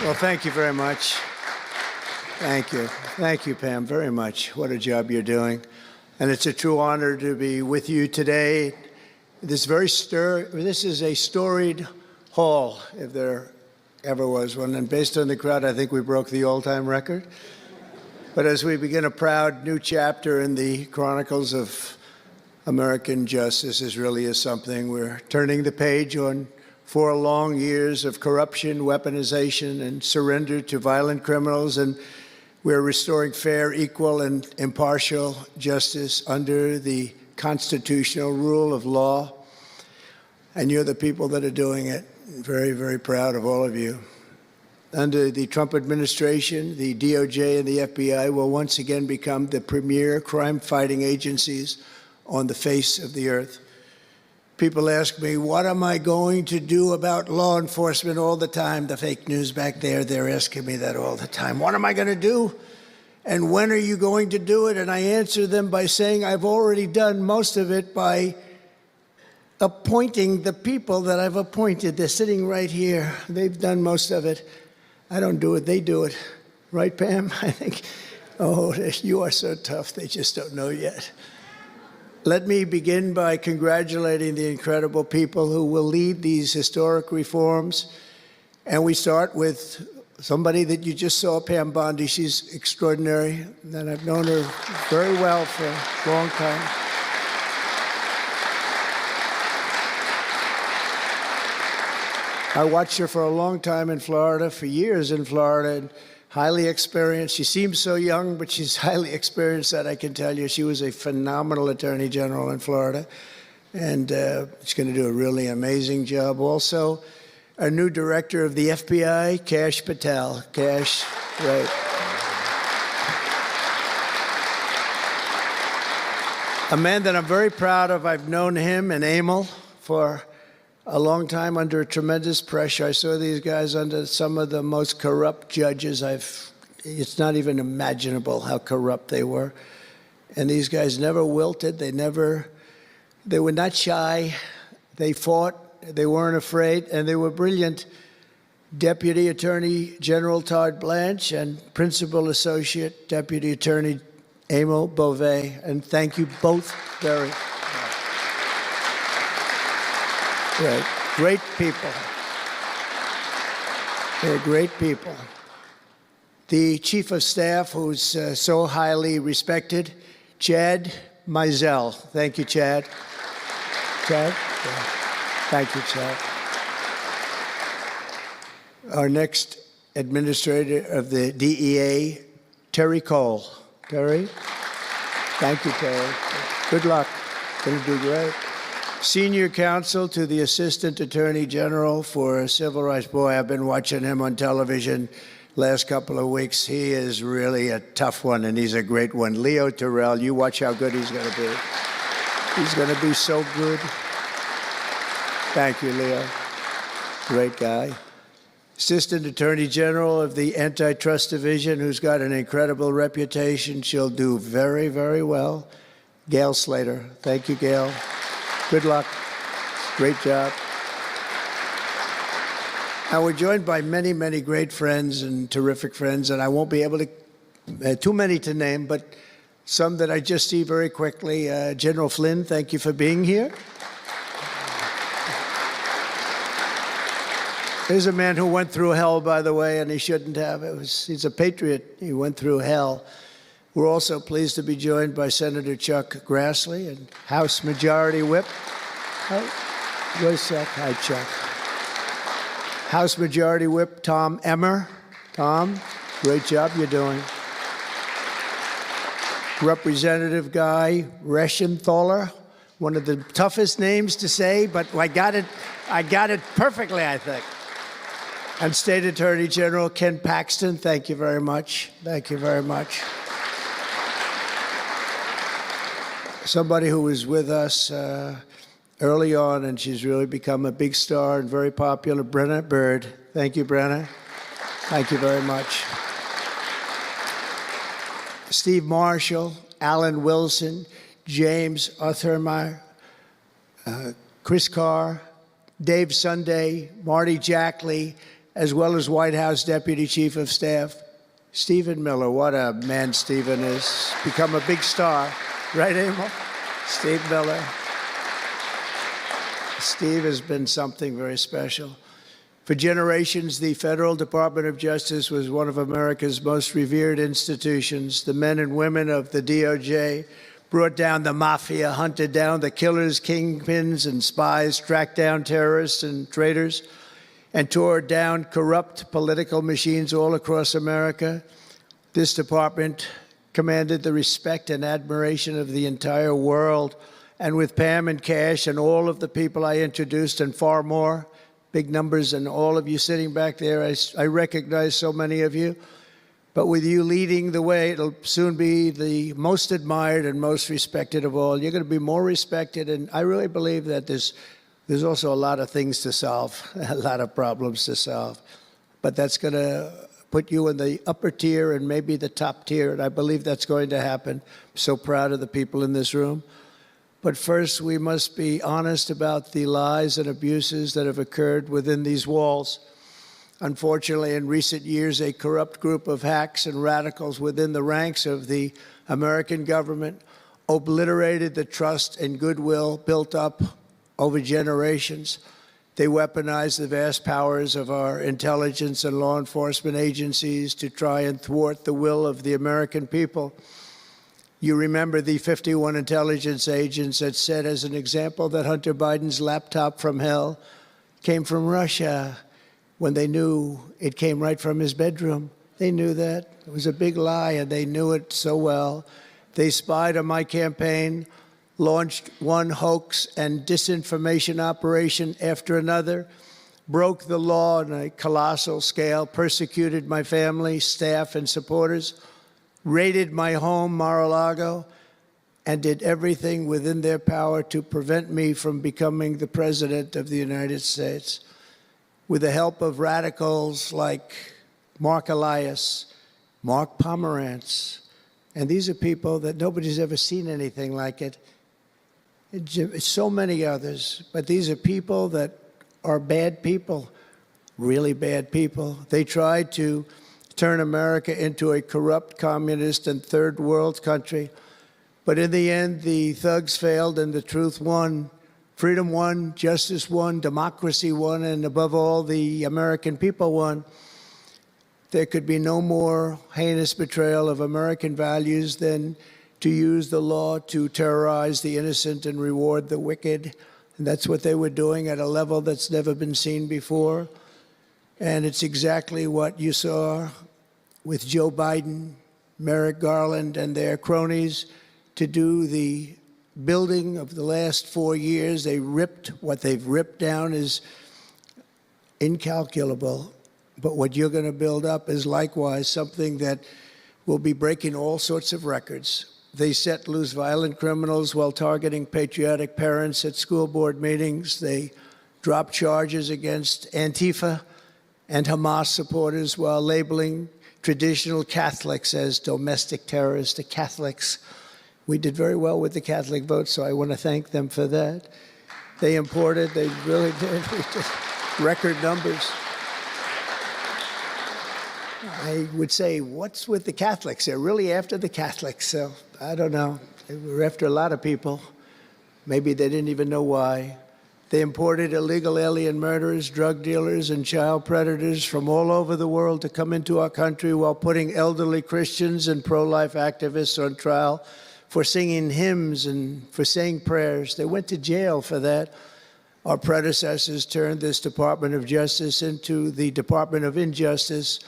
Well, thank you very much. Thank you. Thank you, Pam, very much. What a job you're doing. And it's a true honor to be with you today. This is a storied hall, if there ever was one. And based on the crowd, I think we broke the all-time record. But as we begin a proud new chapter in the chronicles of American justice, this really is something. We're turning the page on 4 long years of corruption, weaponization, and surrender to violent criminals, and we're restoring fair, equal, and impartial justice under the constitutional rule of law. And you're the people that are doing it. Very, very proud of all of you. Under the Trump administration, the DOJ and the FBI will once again become the premier crime-fighting agencies on the face of the earth. People ask me, what am I going to do about law enforcement all the time? The fake news back there, they're asking me that all the time. What am I going to do? And when are you going to do it? And I answer them by saying I've already done most of it by appointing the people that I've appointed. They're sitting right here. They've done most of it. I don't do it, they do it. Right, Pam? I think, oh, you are so tough, they just don't know yet. Let me begin by congratulating the incredible people who will lead these historic reforms. And we start with somebody that you just saw, Pam Bondi. She's extraordinary, and I've known her very well for a long time. I watched her for a long time in Florida, for years in Florida, and highly experienced. She seems so young, but she's highly experienced, that I can tell you. She was a phenomenal attorney general in Florida, and she's going to do a really amazing job. Also, our new director of the FBI, Kash Patel. Kash, right. A man that I'm very proud of. I've known him and Emil for a long time under tremendous pressure. I saw these guys under some of the most corrupt judges. It's not even imaginable how corrupt they were. And these guys never wilted. They were not shy. They fought. They weren't afraid, and they were brilliant. Deputy Attorney General Todd Blanche and Principal Associate Deputy Attorney Emil Beauvais. And thank you both very much. Right. Great people. They're great people. The Chief of Staff, who's so highly respected, Chad Mizell. Thank you, Chad. Chad? Yeah. Thank you, Chad. Our next administrator of the DEA, Terry Cole. Terry? Thank you, Terry. Good luck. Going to do great. Senior counsel to the Assistant Attorney General for Civil Rights. Boy, I've been watching him on television last couple of weeks. He is really a tough one, and he's a great one. Leo Terrell, you watch how good he's going to be. He's going to be so good. Thank you, Leo. Great guy. Assistant Attorney General of the Antitrust Division, who's got an incredible reputation. She'll do very, very well. Gail Slater. Thank you, Gail. Good luck. Great job. Now, we're joined by many, many great friends and terrific friends, and I won't be able to, too many to name, but some that I just see very quickly. General Flynn, thank you for being here. Here's a man who went through hell, by the way, and he shouldn't have. He's a patriot. He went through hell. We're also pleased to be joined by Senator Chuck Grassley and House Majority Whip. Where's Chuck? Hi, Chuck. House Majority Whip Tom Emmer. Tom, great job you're doing. Representative Guy Reschenthaler, one of the toughest names to say, but I got it perfectly, I think. And State Attorney General Ken Paxton, thank you very much. Thank you very much. Somebody who was with us early on, and she's really become a big star and very popular, Brenna Bird. Thank you, Brenna. Thank you very much. Steve Marshall, Alan Wilson, James Othermeyer, Chris Carr, Dave Sunday, Marty Jackley, as well as White House Deputy Chief of Staff, Stephen Miller. What a man Stephen is. Become a big star. Right, Emil? Steve Miller. Steve has been something very special. For generations, the Federal Department of Justice was one of America's most revered institutions. The men and women of the DOJ brought down the mafia, hunted down the killers, kingpins, and spies, tracked down terrorists and traitors, and tore down corrupt political machines all across America. This department commanded the respect and admiration of the entire world. And with Pam and Cash and all of the people I introduced and far more, big numbers, and all of you sitting back there, I recognize so many of you. But with you leading the way, it'll soon be the most admired and most respected of all. You're going to be more respected, and I really believe that there's also a lot of things to solve, a lot of problems to solve. But that's going to put you in the upper tier and maybe the top tier, and I believe that's going to happen. I'm so proud of the people in this room. But first, we must be honest about the lies and abuses that have occurred within these walls. Unfortunately, in recent years, a corrupt group of hacks and radicals within the ranks of the American government obliterated the trust and goodwill built up over generations. They weaponized the vast powers of our intelligence and law enforcement agencies to try and thwart the will of the American people. You remember the 51 intelligence agents that said, as an example, that Hunter Biden's laptop from hell came from Russia when they knew it came right from his bedroom. They knew that. It was a big lie, and they knew it so well. They spied on my campaign, launched one hoax and disinformation operation after another, broke the law on a colossal scale, persecuted my family, staff, and supporters, raided my home, Mar-a-Lago, and did everything within their power to prevent me from becoming the President of the United States. With the help of radicals like Mark Elias, Mark Pomerantz, and these are people that nobody's ever seen anything like it. So many others, but these are people that are bad people, really bad people. They tried to turn America into a corrupt, communist, and third world country. But in the end, the thugs failed and the truth won. Freedom won, justice won, democracy won, and above all, the American people won. There could be no more heinous betrayal of American values than to use the law to terrorize the innocent and reward the wicked. And that's what they were doing at a level that's never been seen before. And it's exactly what you saw with Joe Biden, Merrick Garland, and their cronies to do the building of the last 4 years. What they've ripped down is incalculable. But what you're going to build up is likewise something that will be breaking all sorts of records. They set loose violent criminals while targeting patriotic parents at school board meetings. They dropped charges against Antifa and Hamas supporters while labeling traditional Catholics as domestic terrorists. The Catholics, we did very well with the Catholic vote, so I want to thank them for that. They really did, record numbers. I would say, what's with the Catholics? They're really after the Catholics, so I don't know. They were after a lot of people. Maybe they didn't even know why. They imported illegal alien murderers, drug dealers, and child predators from all over the world to come into our country while putting elderly Christians and pro-life activists on trial for singing hymns and for saying prayers. They went to jail for that. Our predecessors turned this Department of Justice into the Department of Injustice.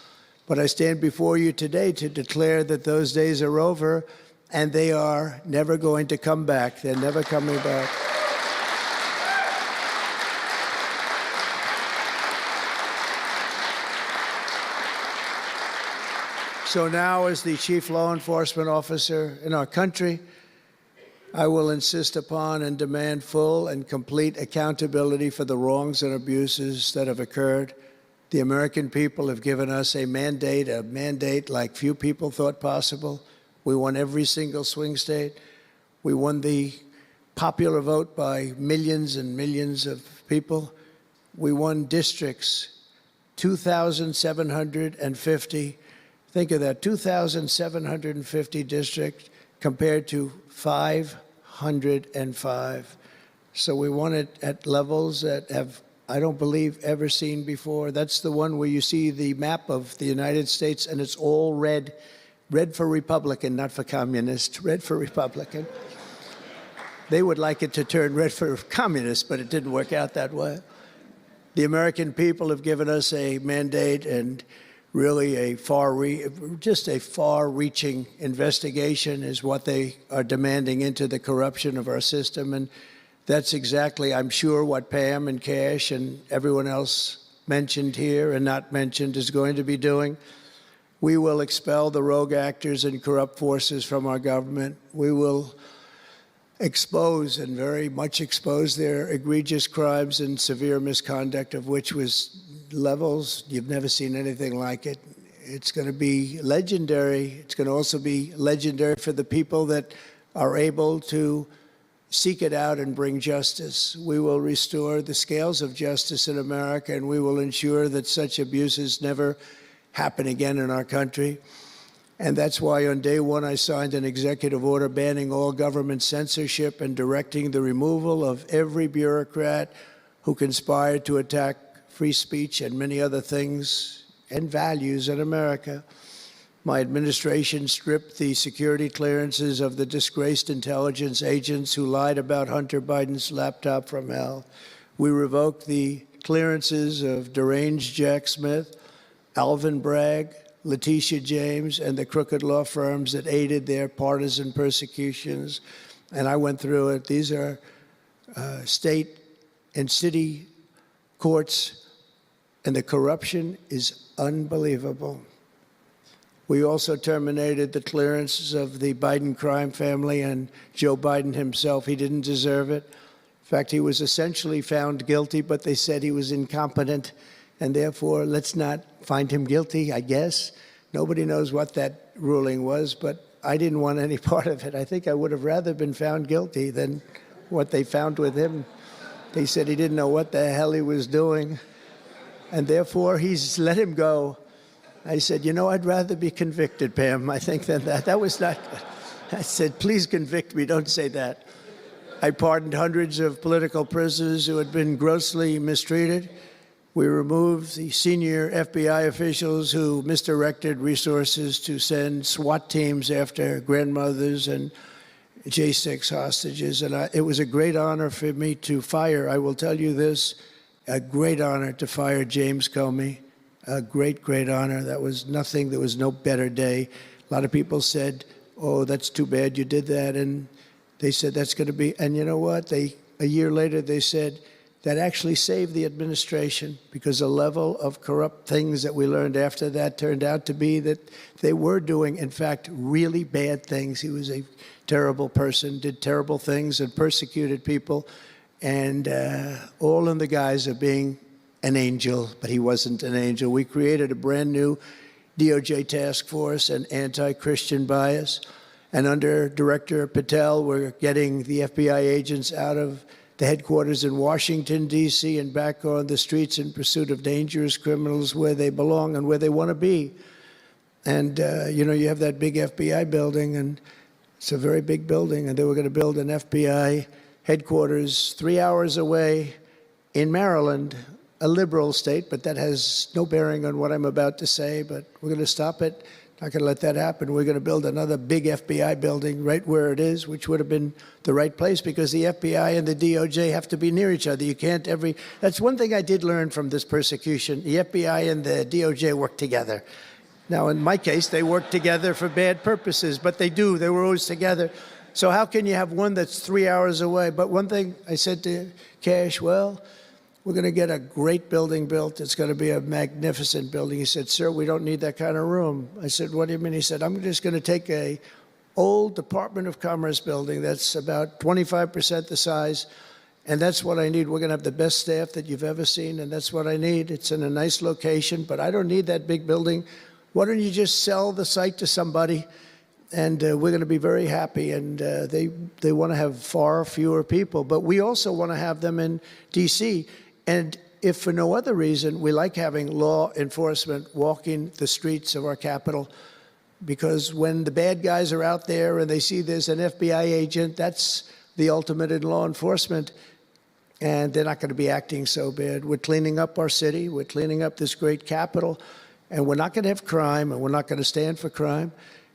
But I stand before you today to declare that those days are over, and they are never going to come back. They're never coming back. So now, as the chief law enforcement officer in our country, I will insist upon and demand full and complete accountability for the wrongs and abuses that have occurred. The American people have given us a mandate like few people thought possible. We won every single swing state. We won the popular vote by millions and millions of people. We won districts 2,750. Think of that, 2,750 districts compared to 505. So we want it at levels that have, I don't believe, ever seen before. That's the one where you see the map of the United States and it's all red. Red for Republican, not for communist. Red for Republican. They would like it to turn red for communist, but it didn't work out that way. The American people have given us a mandate and really a far-reaching investigation is what they are demanding into the corruption of our system. And that's exactly, I'm sure, what Pam and Cash and everyone else mentioned here and not mentioned is going to be doing. We will expel the rogue actors and corrupt forces from our government. We will expose and very much expose their egregious crimes and severe misconduct, of which was levels you've never seen anything like it. It's going to be legendary. It's going to also be legendary for the people that are able to seek it out and bring justice. We will restore the scales of justice in America, and we will ensure that such abuses never happen again in our country. And that's why on day one, I signed an executive order banning all government censorship and directing the removal of every bureaucrat who conspired to attack free speech and many other things and values in America. My administration stripped the security clearances of the disgraced intelligence agents who lied about Hunter Biden's laptop from hell. We revoked the clearances of deranged Jack Smith, Alvin Bragg, Letitia James, and the crooked law firms that aided their partisan persecutions. And I went through it. These are state and city courts, and the corruption is unbelievable. We also terminated the clearances of the Biden crime family and Joe Biden himself. He didn't deserve it. In fact, he was essentially found guilty, but they said he was incompetent. And therefore, let's not find him guilty, I guess. Nobody knows what that ruling was, but I didn't want any part of it. I think I would have rather been found guilty than what they found with him. They said he didn't know what the hell he was doing, and therefore he's let him go. I said, you know, I'd rather be convicted, Pam, I think, than that. That was not good. I said, please convict me, don't say that. I pardoned hundreds of political prisoners who had been grossly mistreated. We removed the senior FBI officials who misdirected resources to send SWAT teams after grandmothers and J6 hostages. And it was a great honor for me to fire, I will tell you this, a great honor to fire James Comey. A great, great honor. That was nothing. There was no better day. A lot of people said, oh, that's too bad you did that. And they said, that's going to be, and you know what? A year later, they said, that actually saved the administration, because the level of corrupt things that we learned after that turned out to be that they were doing, in fact, really bad things. He was a terrible person, did terrible things, and persecuted people, and all in the guise of being an angel, but he wasn't an angel. We created a brand new DOJ task force and anti-Christian bias, and under Director Patel, we're getting the FBI agents out of the headquarters in Washington, D.C., and back on the streets in pursuit of dangerous criminals where they belong and where they want to be. And, you know, you have that big FBI building, and it's a very big building, and they were going to build an FBI headquarters 3 hours away in Maryland, a liberal state, but that has no bearing on what I'm about to say, but we're going to stop it. Not going to let that happen. We're going to build another big FBI building right where it is, which would have been the right place, because the FBI and the DOJ have to be near each other. You can't that's one thing I did learn from this persecution. The FBI and the DOJ work together. Now, in my case, they work together for bad purposes, but they do. They were always together. So how can you have one that's 3 hours away? But one thing I said to Cash, well, we're going to get a great building built. It's going to be a magnificent building. He said, sir, we don't need that kind of room. I said, what do you mean? He said, I'm just going to take a old Department of Commerce building that's about 25% the size, and that's what I need. We're going to have the best staff that you've ever seen, and that's what I need. It's in a nice location, but I don't need that big building. Why don't you just sell the site to somebody, and we're going to be very happy. And they want to have far fewer people, but we also want to have them in D.C., and if for no other reason, we like having law enforcement walking the streets of our capital, because when the bad guys are out there and they see there's an FBI agent, that's the ultimate in law enforcement, and they're not going to be acting so bad. We're cleaning up our city. We're cleaning up this great capital, and we're not going to have crime, and we're not going to stand for crime.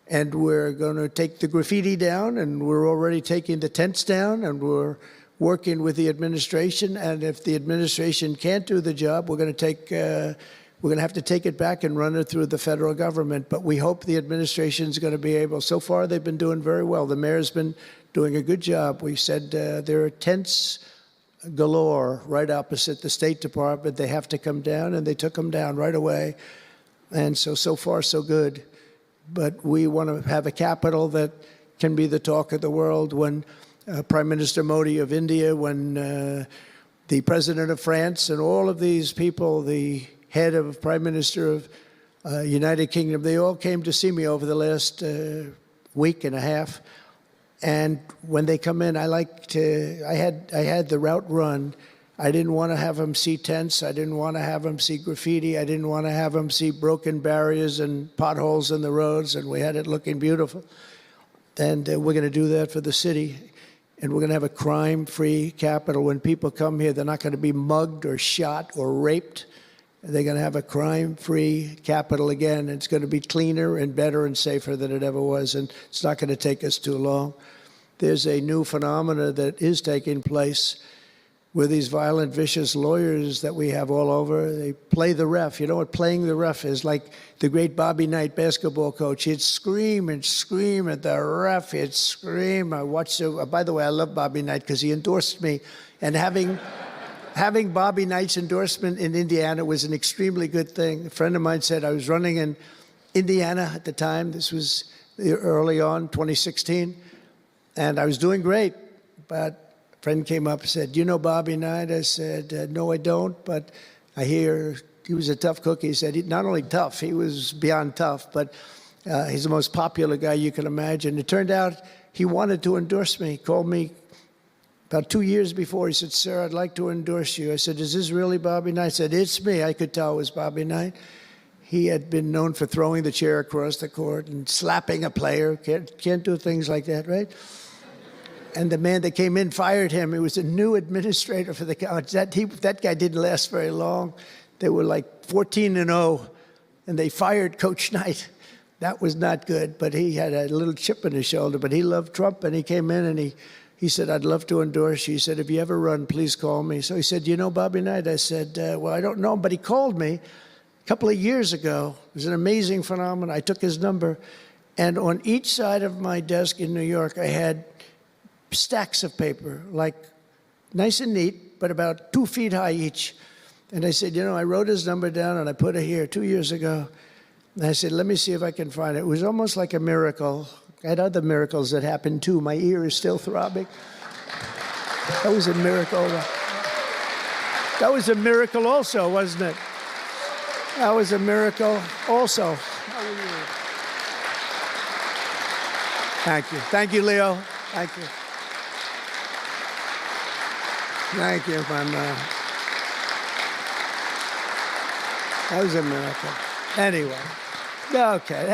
And we're going to take the graffiti down, and we're already taking the tents down, and we're working with the administration. And if the administration can't do the job, we're going to have to take it back and run it through the federal government. But we hope the administration is going to be able. So far, they've been doing very well. The mayor's been doing a good job. We said there are tents galore right opposite the State Department. They have to come down, and they took them down right away. And so far, so good. But we want to have a capital that can be the talk of the world. When Prime Minister Modi of India, when the President of France, and all of these people, the head of Prime Minister of United Kingdom, they all came to see me over the last week and a half. And when they come in, I had the route run. I didn't want to have them see tents. I didn't want to have them see graffiti. I didn't want to have them see broken barriers and potholes in the roads, and we had it looking beautiful. And we're going to do that for the city, and we're going to have a crime-free capital. When people come here, they're not going to be mugged or shot or raped. They're going to have a crime-free capital again. It's going to be cleaner and better and safer than it ever was, and it's not going to take us too long. There's a new phenomena that is taking place with these violent, vicious lawyers that we have all over. They play the ref. You know what playing the ref is? Like the great Bobby Knight basketball coach. He'd scream and scream at the ref. He'd scream. I watched it. By the way, I love Bobby Knight because he endorsed me. And having Bobby Knight's endorsement in Indiana was an extremely good thing. A friend of mine said I was running in Indiana at the time. This was early on, 2016. And I was doing great, but a friend came up and said, "Do you know Bobby Knight?" I said, "No, I don't, but I hear he was a tough cookie." He said, not only tough, he was beyond tough, but he's the most popular guy you can imagine. It turned out he wanted to endorse me. He called me about 2 years before. He said, "Sir, I'd like to endorse you." I said, "Is this really Bobby Knight?" I said, "It's me." I could tell it was Bobby Knight. He had been known for throwing the chair across the court and slapping a player. Can't do things like that, right? And the man that came in fired him. He was a new administrator for the college. That guy didn't last very long. They were like 14-0, and they fired Coach Knight. That was not good, but he had a little chip in his shoulder. But he loved Trump, and he came in, and he said, "I'd love to endorse you." He said, "If you ever run, please call me." So he said, "You know Bobby Knight?" I said, "Well, I don't know him," but he called me a couple of years ago. It was an amazing phenomenon. I took his number, and on each side of my desk in New York, I had stacks of paper, like nice and neat, but about 2 feet high each. And I said, I wrote his number down and I put it here 2 years ago. And I said, let me see if I can find it. It was almost like a miracle. I had other miracles that happened too. My ear is still throbbing. That was a miracle. That was a miracle also, wasn't it? That was a miracle also. Thank you. Thank you, Leo. Thank you. Thank you, that was a miracle. Anyway, okay,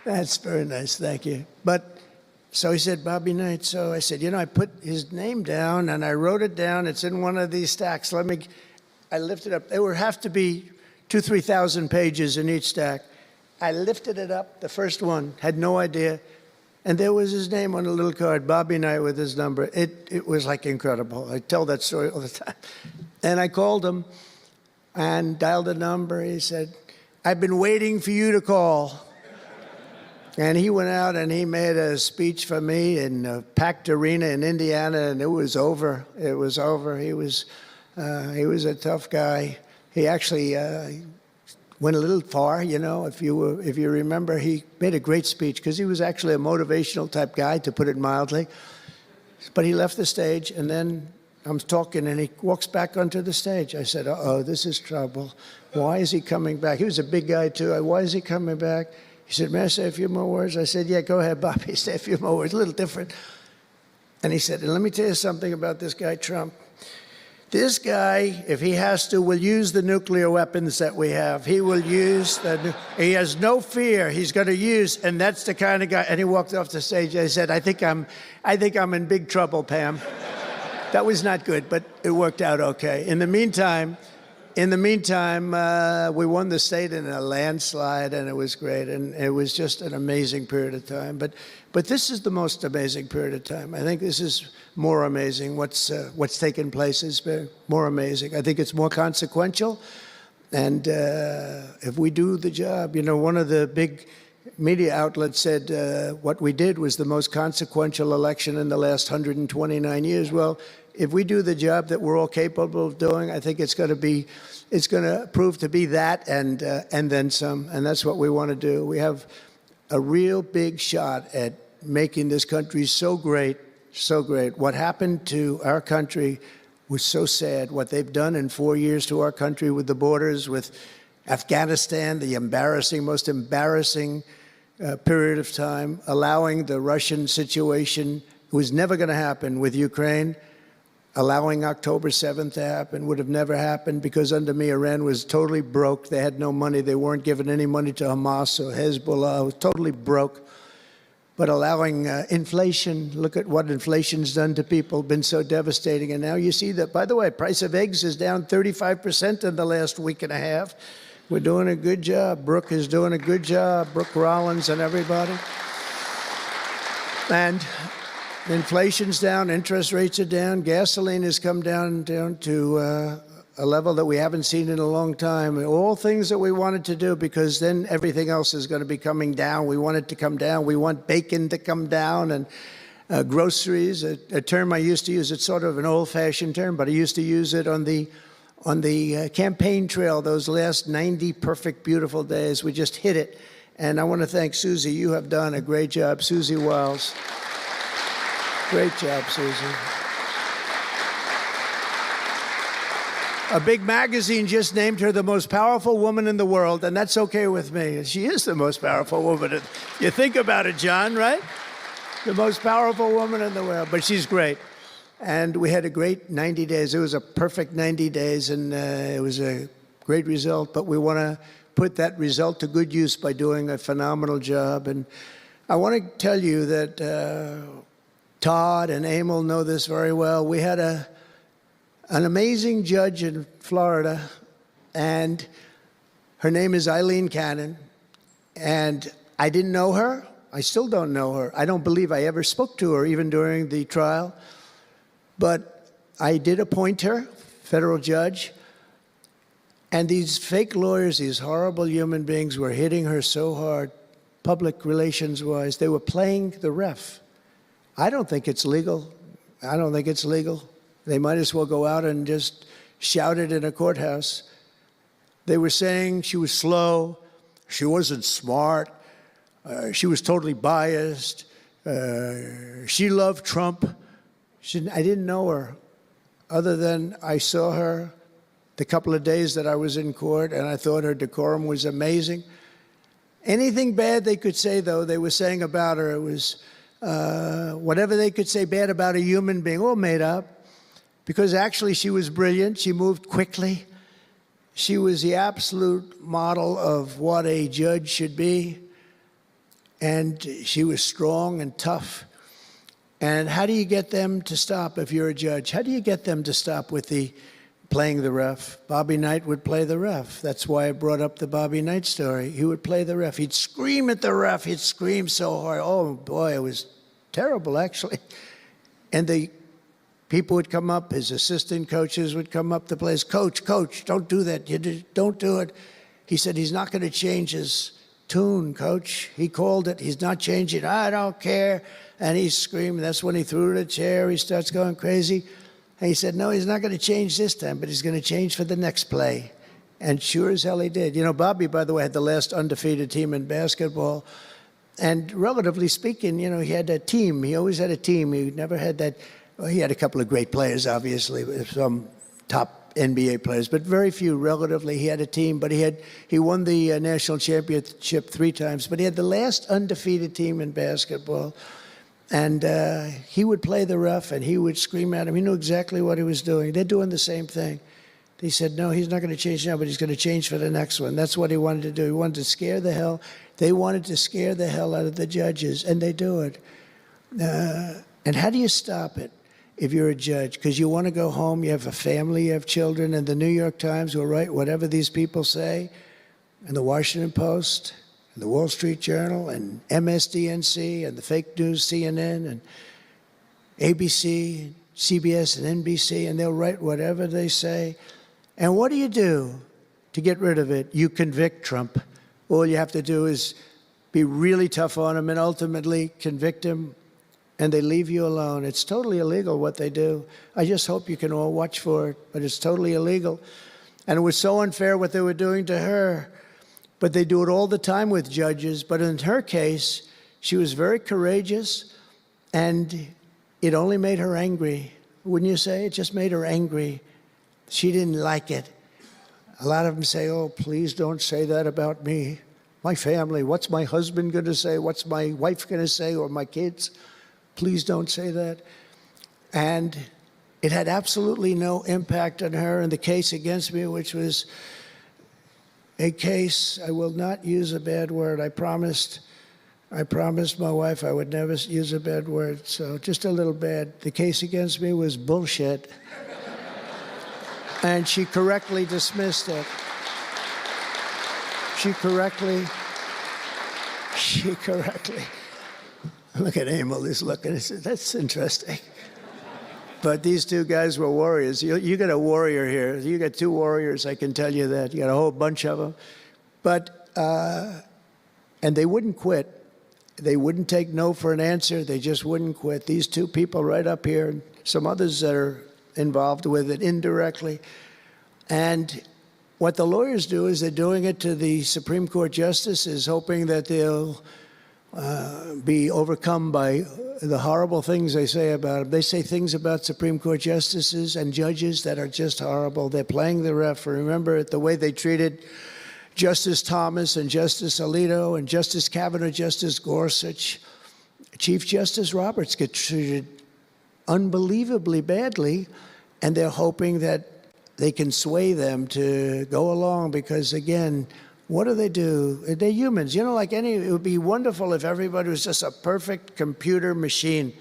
that's very nice, thank you. But, so he said, Bobby Knight. So I said, I put his name down and I wrote it down. It's in one of these stacks. I lifted up. There would have to be 2,000 to 3,000 pages in each stack. I lifted it up, the first one, had no idea. And there was his name on a little card, Bobby Knight with his number. It was like incredible. I tell that story all the time. And I called him and dialed the number. He said, "I've been waiting for you to call." And he went out and he made a speech for me in a packed arena in Indiana, and it was over. It was over. He was a tough guy. He actually went a little far, if you remember. He made a great speech because he was actually a motivational type guy, to put it mildly. But he left the stage, and then I'm talking, and he walks back onto the stage. I said, uh-oh, this is trouble. Why is he coming back? He was a big guy, too. Why is he coming back? He said, "May I say a few more words?" I said, "Yeah, go ahead, Bobby, say a few more words." A little different. And he said, "And let me tell you something about this guy, Trump. This guy, if he has to, will use the nuclear weapons that we have. He will use he has no fear. He's going to use, and that's the kind of guy. And he walked off the stage. I said, I think I'm in big trouble, Pam. That was not good, but it worked out okay. In the meantime, we won the state in a landslide, and it was great, and it was just an amazing period of time. But this is the most amazing period of time. I think this is more amazing. What's taken place is more amazing. I think it's more consequential, and if we do the job, one of the big media outlets said what we did was the most consequential election in the last 129 years. Well, if we do the job that we're all capable of doing, I think it's going to prove to be that and then some. And that's what we want to do. We have a real big shot at making this country so great, so great. What happened to our country was so sad. What they've done in 4 years to our country with the borders, with Afghanistan, the most embarrassing period of time, allowing the Russian situation, it was never going to happen with Ukraine. Allowing October 7th to happen would have never happened because under me, Iran was totally broke. They had no money. They weren't giving any money to Hamas or Hezbollah. It was totally broke. But allowing inflation, look at what inflation's done to people, been so devastating. And now you see that, by the way, price of eggs is down 35% in the last week and a half. We're doing a good job. Brooke is doing a good job. Brooke Rollins and everybody. And inflation's down, interest rates are down, gasoline has come down to a level that we haven't seen in a long time. All things that we wanted to do, because then everything else is going to be coming down. We want it to come down. We want bacon to come down, and groceries, a term I used to use. It's sort of an old-fashioned term, but I used to use it on the campaign trail, those last 90 perfect, beautiful days. We just hit it. And I want to thank Susie. You have done a great job, Susie Wiles. Great job, Susie. A big magazine just named her the most powerful woman in the world, and that's okay with me. She is the most powerful woman. You think about it, John, right? The most powerful woman in the world, but she's great. And we had a great 90 days. It was a perfect 90 days, and it was a great result, but we want to put that result to good use by doing a phenomenal job. And I want to tell you that Todd and Emil know this very well. We had an amazing judge in Florida, and her name is Eileen Cannon. And I didn't know her. I still don't know her. I don't believe I ever spoke to her, even during the trial. But I did appoint her, federal judge. And these fake lawyers, these horrible human beings, were hitting her so hard, public relations-wise. They were playing the ref. I don't think it's legal. I don't think it's legal. They might as well go out and just shout it in a courthouse. They were saying she was slow, she wasn't smart, she was totally biased, she loved Trump. I didn't know her, other than I saw her the couple of days that I was in court, and I thought her decorum was amazing. Anything bad they could say, though, they were saying about her, it was whatever they could say bad about a human being, all made up, because actually she was brilliant. She moved quickly. She was the absolute model of what a judge should be, and she was strong and tough. And how do you get them to stop if you're a judge? How do you get them to stop with the playing the ref? Bobby Knight would play the ref. That's why I brought up the Bobby Knight story. He would play the ref. He'd scream at the ref. He'd scream so hard. Oh, boy, it was terrible, actually. And the people would come up, his assistant coaches would come up to play. Coach, don't do that. Don't do it. He said he's not going to change his tune, Coach. He called it. He's not changing. I don't care. And he's screaming. That's when he threw the chair. He starts going crazy. And he said, no, he's not going to change this time, but he's going to change for the next play. And sure as hell he did. You know, Bobby, by the way, had the last undefeated team in basketball. And relatively speaking, you know, he had a team. He always had a team. He never had that. Well, he had a couple of great players, obviously, some top NBA players, but very few relatively. He had a team, but he won the national championship 3 times. But he had the last undefeated team in basketball. And he would play the ref, and he would scream at him. He knew exactly what he was doing. They're doing the same thing. He said, no, he's not going to change now, but he's going to change for the next one. That's what he wanted to do. He wanted to scare the hell. They wanted to scare the hell out of the judges, and they do it. And how do you stop it if you're a judge? Because you want to go home, you have a family, you have children, and the New York Times will write whatever these people say, and the Washington Post, and the Wall Street Journal, and MSDNC, and the fake news CNN, and ABC, CBS, and NBC, and they'll write whatever they say. And what do you do to get rid of it? You convict Trump. All you have to do is be really tough on him and ultimately convict him, and they leave you alone. It's totally illegal what they do. I just hope you can all watch for it, but it's totally illegal. And it was so unfair what they were doing to her. But they do it all the time with judges. But in her case, she was very courageous, and it only made her angry. Wouldn't you say? It just made her angry. She didn't like it. A lot of them say, oh, please don't say that about me. My family, what's my husband going to say? What's my wife going to say, or my kids? Please don't say that. And it had absolutely no impact on her in the case against me, which was a case, I will not use a bad word. I promised my wife I would never use a bad word, so just a little bad. The case against me was bullshit. And she correctly dismissed it. She correctly, look at Emil, he's looking, he said, that's interesting. But these two guys were warriors. You got a warrior here. You got two warriors, I can tell you that. You got a whole bunch of them. But, and they wouldn't quit. They wouldn't take no for an answer. They just wouldn't quit. These two people right up here, and some others that are involved with it indirectly. And what the lawyers do is they're doing it to the Supreme Court justices, hoping that they'll be overcome by the horrible things they say about them. They say things about Supreme Court justices and judges that are just horrible. They're playing the ref. Remember the way they treated Justice Thomas and Justice Alito and Justice Kavanaugh, Justice Gorsuch. Chief Justice Roberts gets treated unbelievably badly, and they're hoping that they can sway them to go along because, again, what do? They're humans. You know, like it would be wonderful if everybody was just a perfect computer machine,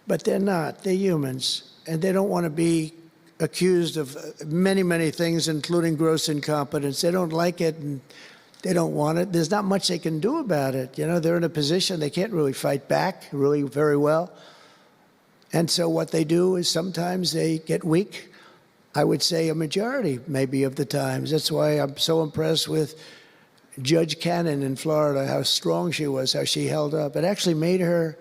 but they're not. They're humans, and they don't want to be accused of many, many things, including gross incompetence. They don't like it, and they don't want it. There's not much they can do about it. You know, they're in a position they can't really fight back really very well. And so what they do is sometimes they get weak. I would say a majority, maybe, of the times. That's why I'm so impressed with Judge Cannon in Florida, how strong she was, how she held up. It actually made her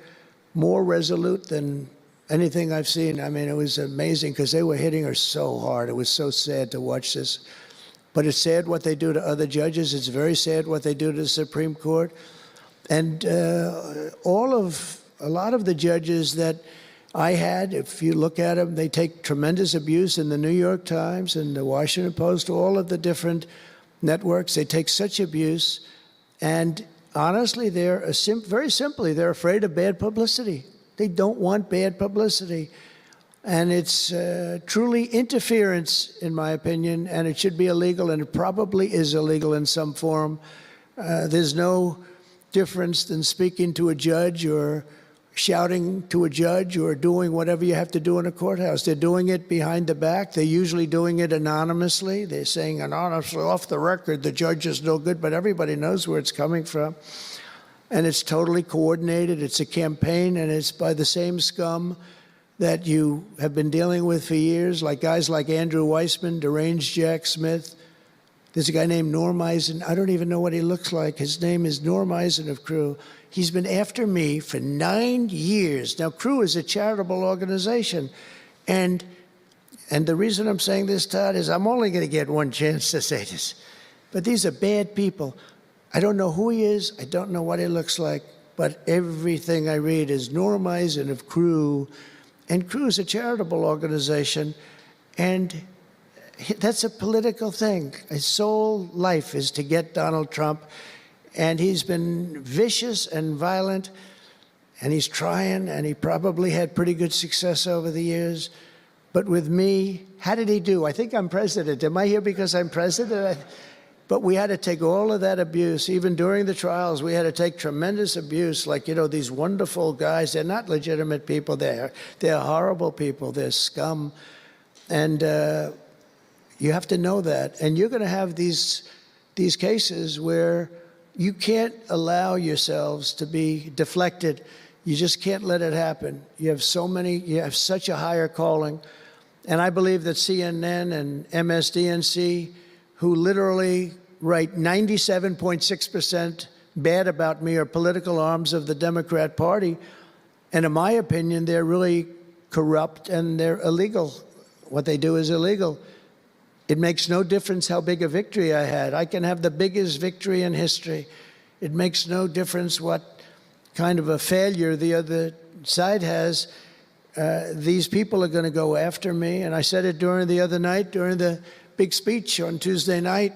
more resolute than anything I've seen. I mean, it was amazing because they were hitting her so hard. It was so sad to watch this. But it's sad what they do to other judges. It's very sad what they do to the Supreme Court. And a lot of the judges that I had, if you look at them, they take tremendous abuse in the New York Times and the Washington Post, all of the different networks. They take such abuse. And honestly, very simply, they're afraid of bad publicity. They don't want bad publicity. And it's truly interference, in my opinion, and it should be illegal, and it probably is illegal in some form. There's no difference than speaking to a judge or shouting to a judge or doing whatever you have to do in a courthouse. They're doing it behind the back. They're usually doing it anonymously. They're saying anonymously, off the record, the judge is no good, but everybody knows where it's coming from. And it's totally coordinated. It's a campaign, and it's by the same scum that you have been dealing with for years, like guys like Andrew Weissman, deranged Jack Smith. There's a guy named Norm Eisen. I don't even know what he looks like. His name is Norm Eisen of Crew. He's been after me for 9 years. Now, Crew is a charitable organization. And the reason I'm saying this, Todd, is I'm only going to get one chance to say this. But these are bad people. I don't know who he is. I don't know what he looks like. But everything I read is Norm Eisen of Crew. And Crew is a charitable organization. And that's a political thing. His sole life is to get Donald Trump. And he's been vicious and violent. and he's trying, and he probably had pretty good success over the years. But with me, how did he do? I think I'm president. Am I here because I'm president? But we had to take all of that abuse. Even during the trials, we had to take tremendous abuse. Like, these wonderful guys, they're not legitimate people. They're horrible people. They're scum. And you have to know that. And you're going to have these cases where you can't allow yourselves to be deflected. You just can't let it happen. You have such a higher calling. And I believe that CNN and MSDNC, who literally write 97.6% bad about me, are political arms of the Democrat Party. And in my opinion, they're really corrupt and they're illegal. What they do is illegal. It makes no difference how big a victory I had. I can have the biggest victory in history. It makes no difference what kind of a failure the other side has. These people are going to go after me. And I said it during the big speech on Tuesday night.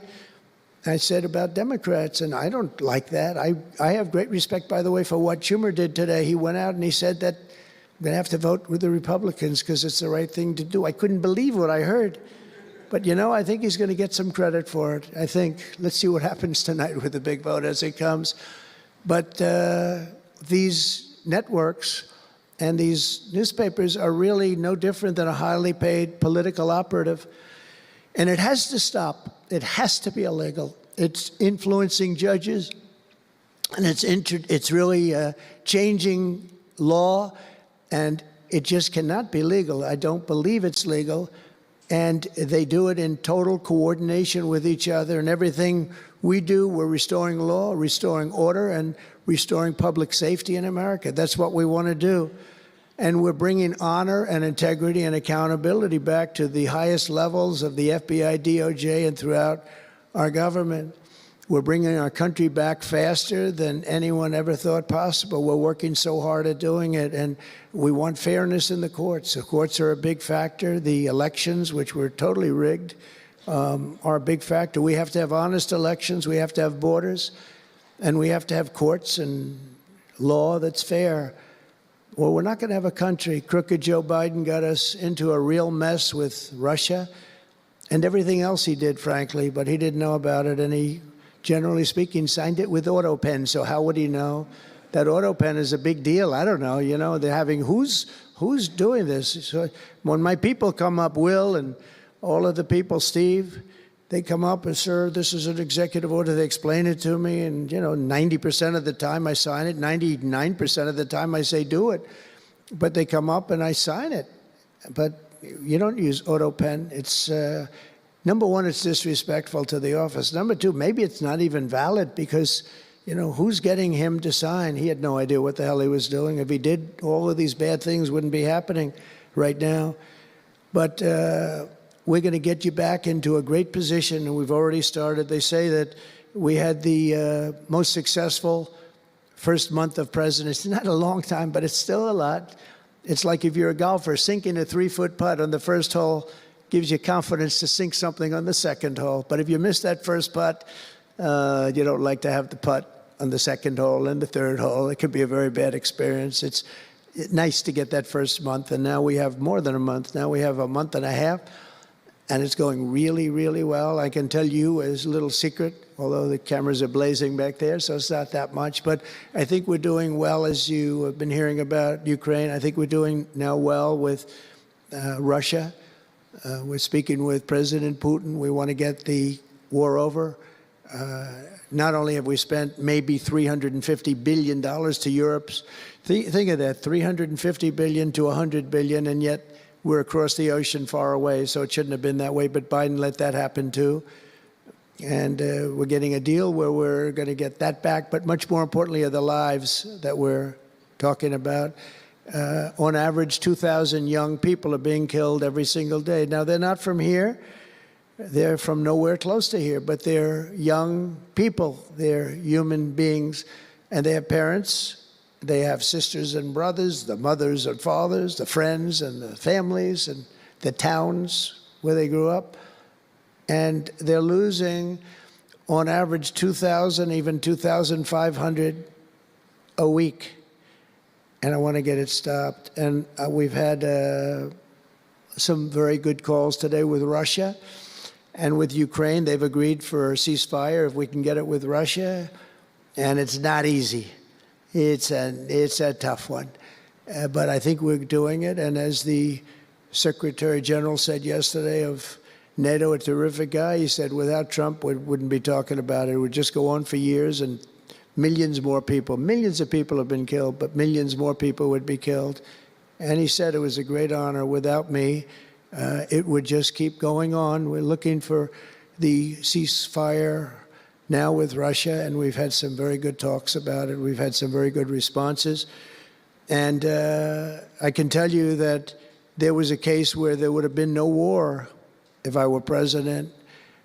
I said about Democrats, and I don't like that. I have great respect, by the way, for what Schumer did today. He went out and he said that I'm going to have to vote with the Republicans because it's the right thing to do. I couldn't believe what I heard. But, I think he's going to get some credit for it. I think. Let's see what happens tonight with the big vote as it comes. But these networks and these newspapers are really no different than a highly paid political operative. And it has to stop. It has to be illegal. It's influencing judges, and it's really changing law, and it just cannot be legal. I don't believe it's legal. And they do it in total coordination with each other. And everything we do, we're restoring law, restoring order, and restoring public safety in America. That's what we want to do. And we're bringing honor and integrity and accountability back to the highest levels of the FBI, DOJ, and throughout our government. We're bringing our country back faster than anyone ever thought possible. We're working so hard at doing it, and we want fairness in the courts. The courts are a big factor. The elections, which were totally rigged, are a big factor. We have to have honest elections. We have to have borders, and we have to have courts and law that's fair. Well, we're not going to have a country. Crooked Joe Biden got us into a real mess with Russia and everything else he did, frankly, but he didn't know about it, and he, generally speaking, signed it with AutoPen. So how would he know? That AutoPen is a big deal. I don't know. They're having who's doing this? So when my people come up, Will and all of the people, Steve, they come up and, sir, this is an executive order. They explain it to me, and 90% of the time I sign it. 99% of the time I say do it, but they come up and I sign it. But you don't use AutoPen. It's number one, it's disrespectful to the office. Number two, maybe it's not even valid because who's getting him to sign? He had no idea what the hell he was doing. If he did, all of these bad things wouldn't be happening right now. But we're going to get you back into a great position, and we've already started. They say that we had the most successful first month of presidency. Not a long time, but it's still a lot. It's like if you're a golfer, sinking a 3-foot putt on the first hole gives you confidence to sink something on the second hole. But if you miss that first putt, you don't like to have the putt on the second hole and the third hole. It could be a very bad experience. It's nice to get that first month, and now we have more than a month. Now we have a month and a half. And it's going really, really well. I can tell you as a little secret, although the cameras are blazing back there, so it's not that much. But I think we're doing well, as you have been hearing about Ukraine. I think we're doing now well with Russia. We're speaking with President Putin. We want to get the war over. Not only have we spent maybe $350 billion to Europe. Think of that, $350 billion to $100 billion, and yet we're across the ocean far away, so it shouldn't have been that way, but Biden let that happen too. And we're getting a deal where we're going to get that back, but much more importantly are the lives that we're talking about. On average, 2,000 young people are being killed every single day. Now, they're not from here. They're from nowhere close to here, but they're young people. They're human beings, and they have parents. They have sisters and brothers, the mothers and fathers, the friends and the families and the towns where they grew up. And they're losing, on average, 2,000, even 2,500 a week. and I want to get it stopped. And we've had some very good calls today with Russia and with Ukraine. They've agreed for a ceasefire if we can get it with Russia, and it's not easy. It's a tough one, but I think we're doing it. And as the Secretary General said yesterday of NATO, a terrific guy, he said without Trump, we wouldn't be talking about it. It would just go on for years, and millions of people have been killed, but millions more people would be killed. And he said it was a great honor. Without me, it would just keep going on. We're looking for the ceasefire now with Russia, and we've had some very good talks about it. We've had some very good responses. And I can tell you that there was a case where there would have been no war if I were president,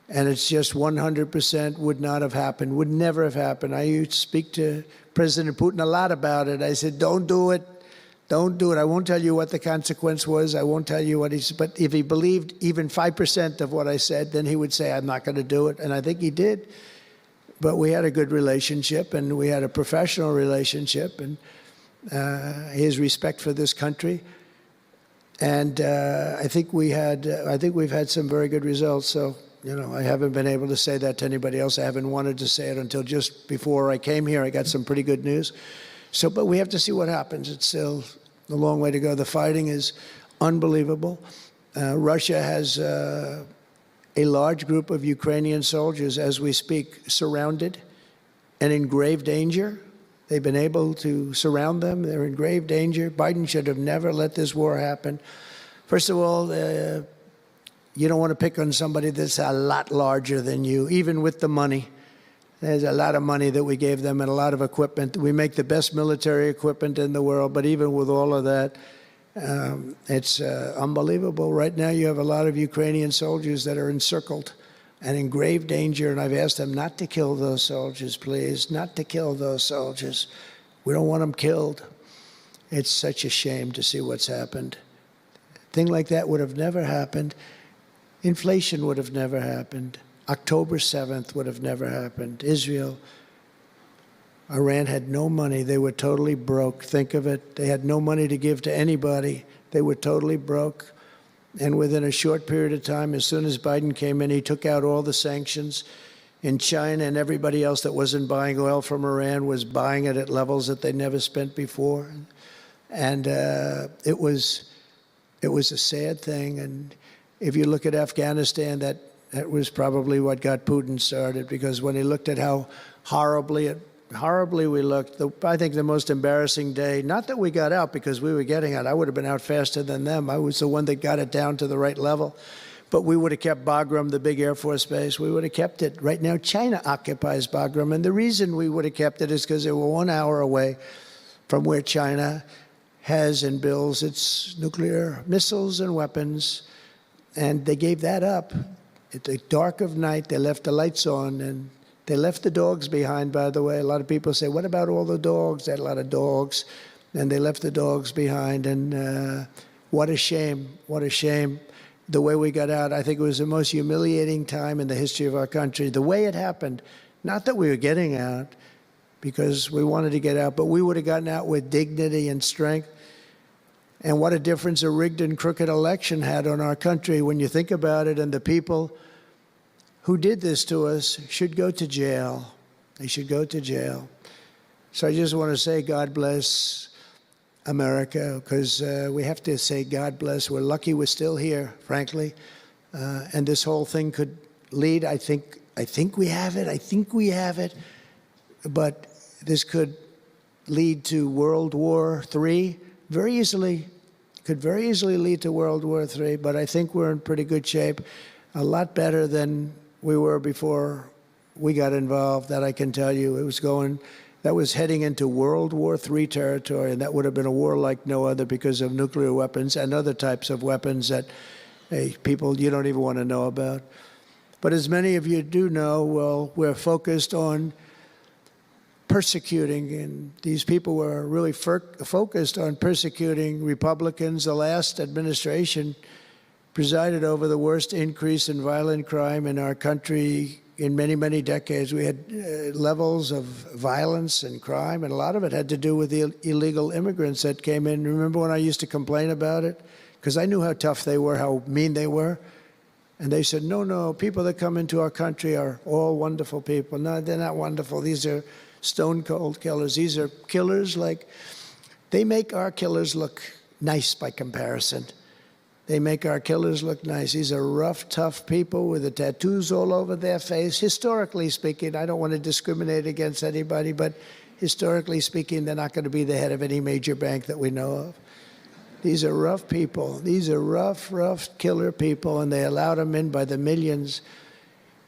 and it's just 100% would not have happened, would never have happened. I used to speak to President Putin a lot about it. I said, don't do it. Don't do it. I won't tell you what the consequence was. I won't tell you what he said. But if he believed even 5% of what I said, then he would say, I'm not going to do it. And I think he did. But we had a good relationship, and we had a professional relationship, and his respect for this country. And I think we've had some very good results. So, I haven't been able to say that to anybody else. I haven't wanted to say it until just before I came here. I got some pretty good news. So, but we have to see what happens. It's still a long way to go. The fighting is unbelievable. Russia has a large group of Ukrainian soldiers, as we speak, surrounded and in grave danger. They've been able to surround them. They're in grave danger. Biden should have never let this war happen. First of all, you don't want to pick on somebody that's a lot larger than you, even with the money. There's a lot of money that we gave them and a lot of equipment. We make the best military equipment in the world, but even with all of that, it's unbelievable. Right now, you have a lot of Ukrainian soldiers that are encircled and in grave danger, and I've asked them not to kill those soldiers, please, not to kill those soldiers. We don't want them killed. It's such a shame to see what's happened. A thing like that would have never happened. Inflation would have never happened. October 7th would have never happened. Israel, Iran had no money. They were totally broke. Think of it. They had no money to give to anybody. They were totally broke. And within a short period of time, as soon as Biden came in, he took out all the sanctions. And China and everybody else that wasn't buying oil from Iran was buying it at levels that they never spent before. And it was a sad thing. And if you look at Afghanistan, that was probably what got Putin started, because when he looked at how horribly we looked, I think the most embarrassing day, not that we got out because we were getting out. I would have been out faster than them. I was the one that got it down to the right level. But we would have kept Bagram, the big Air Force base. We would have kept it. Right now, China occupies Bagram. And the reason we would have kept it is because they were 1 hour away from where China has and builds its nuclear missiles and weapons. And they gave that up. At the dark of night, they left the lights on, and they left the dogs behind, by the way. A lot of people say, what about all the dogs? They had a lot of dogs, and they left the dogs behind. And what a shame, what a shame. The way we got out, I think it was the most humiliating time in the history of our country. The way it happened, not that we were getting out, because we wanted to get out, but we would have gotten out with dignity and strength. And what a difference a rigged and crooked election had on our country when you think about it. And the people who did this to us should go to jail. They should go to jail. So I just want to say God bless America, because we have to say God bless. We're lucky we're still here, frankly. And this whole thing could lead, I think we have it. I think we have it. But this could lead to World War III very easily. Could very easily lead to World War III, but I think we're in pretty good shape, a lot better than we were before we got involved, that I can tell you. That was heading into World War III territory, and that would have been a war like no other because of nuclear weapons and other types of weapons that people you don't even want to know about. But as many of you do know, well, we're focused on persecuting, and these people were really focused on persecuting Republicans. The last administration presided over the worst increase in violent crime in our country in many, many decades. We had levels of violence and crime, and a lot of it had to do with the illegal immigrants that came in. Remember when I used to complain about it? Because I knew how tough they were, how mean they were. And they said, no, people that come into our country are all wonderful people. No, they're not wonderful. These are stone-cold killers. These are killers like, they make our killers look nice by comparison. They make our killers look nice. These are rough, tough people with the tattoos all over their face. Historically speaking, I don't want to discriminate against anybody, but historically speaking, they're not going to be the head of any major bank that we know of. These are rough people. These are rough killer people, and they allowed them in by the millions.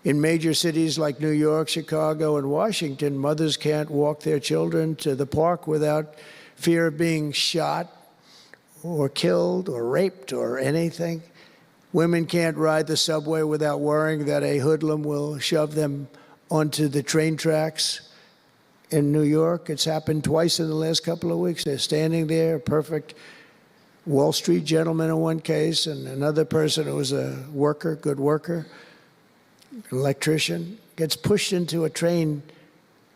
In major cities like New York, Chicago, and Washington, mothers can't walk their children to the park without fear of being shot or killed or raped or anything. Women can't ride the subway without worrying that a hoodlum will shove them onto the train tracks. In New York, it's happened twice in the last couple of weeks. They're standing there, a perfect Wall Street gentleman in one case, and another person who was a worker, good worker, electrician, gets pushed into a train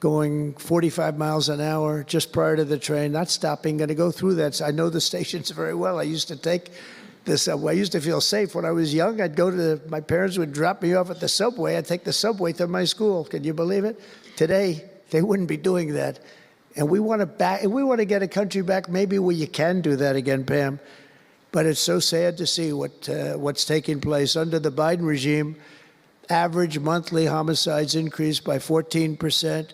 going 45 miles an hour just prior to the train, not stopping, going to go through that. I know the stations very well. I used to take the subway. I used to feel safe. When I was young, I'd go to my parents would drop me off at the subway. I'd take the subway to my school. Can you believe it? Today, they wouldn't be doing that. And we want to get a country back maybe where you can do that again, Pam. But it's so sad to see what's taking place. Under the Biden regime, average monthly homicides increased by 14%.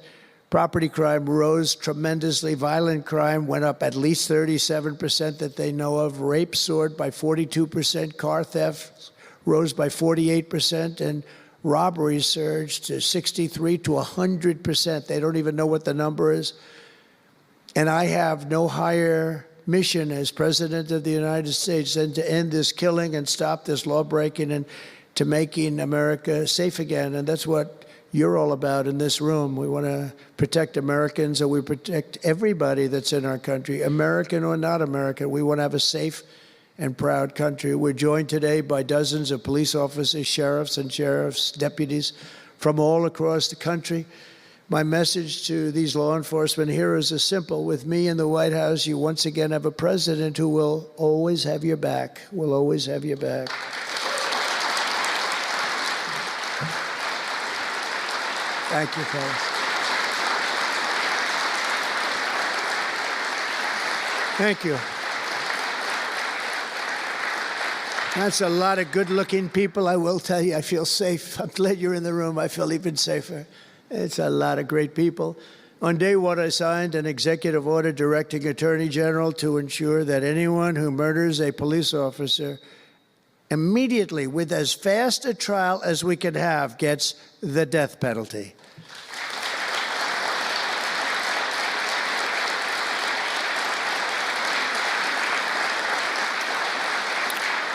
Property crime rose tremendously. Violent crime went up at least 37% that they know of. Rape soared by 42%. Car theft rose by 48%. And robberies surged to 63 to 100%. They don't even know what the number is. And I have no higher mission as President of the United States than to end this killing and stop this law-breaking and to making America safe again. And that's what you're all about in this room. We want to protect Americans, and we protect everybody that's in our country, American or not American. We want to have a safe and proud country. We're joined today by dozens of police officers, sheriffs and sheriff's deputies from all across the country. My message to these law enforcement heroes is simple. With me in the White House, you once again have a president who will always have your back, will always have your back. Thank you, fellas. Thank you. That's a lot of good-looking people. I will tell you, I feel safe. I'm glad you're in the room. I feel even safer. It's a lot of great people. On day one, I signed an executive order directing Attorney General to ensure that anyone who murders a police officer immediately, with as fast a trial as we can have, gets the death penalty.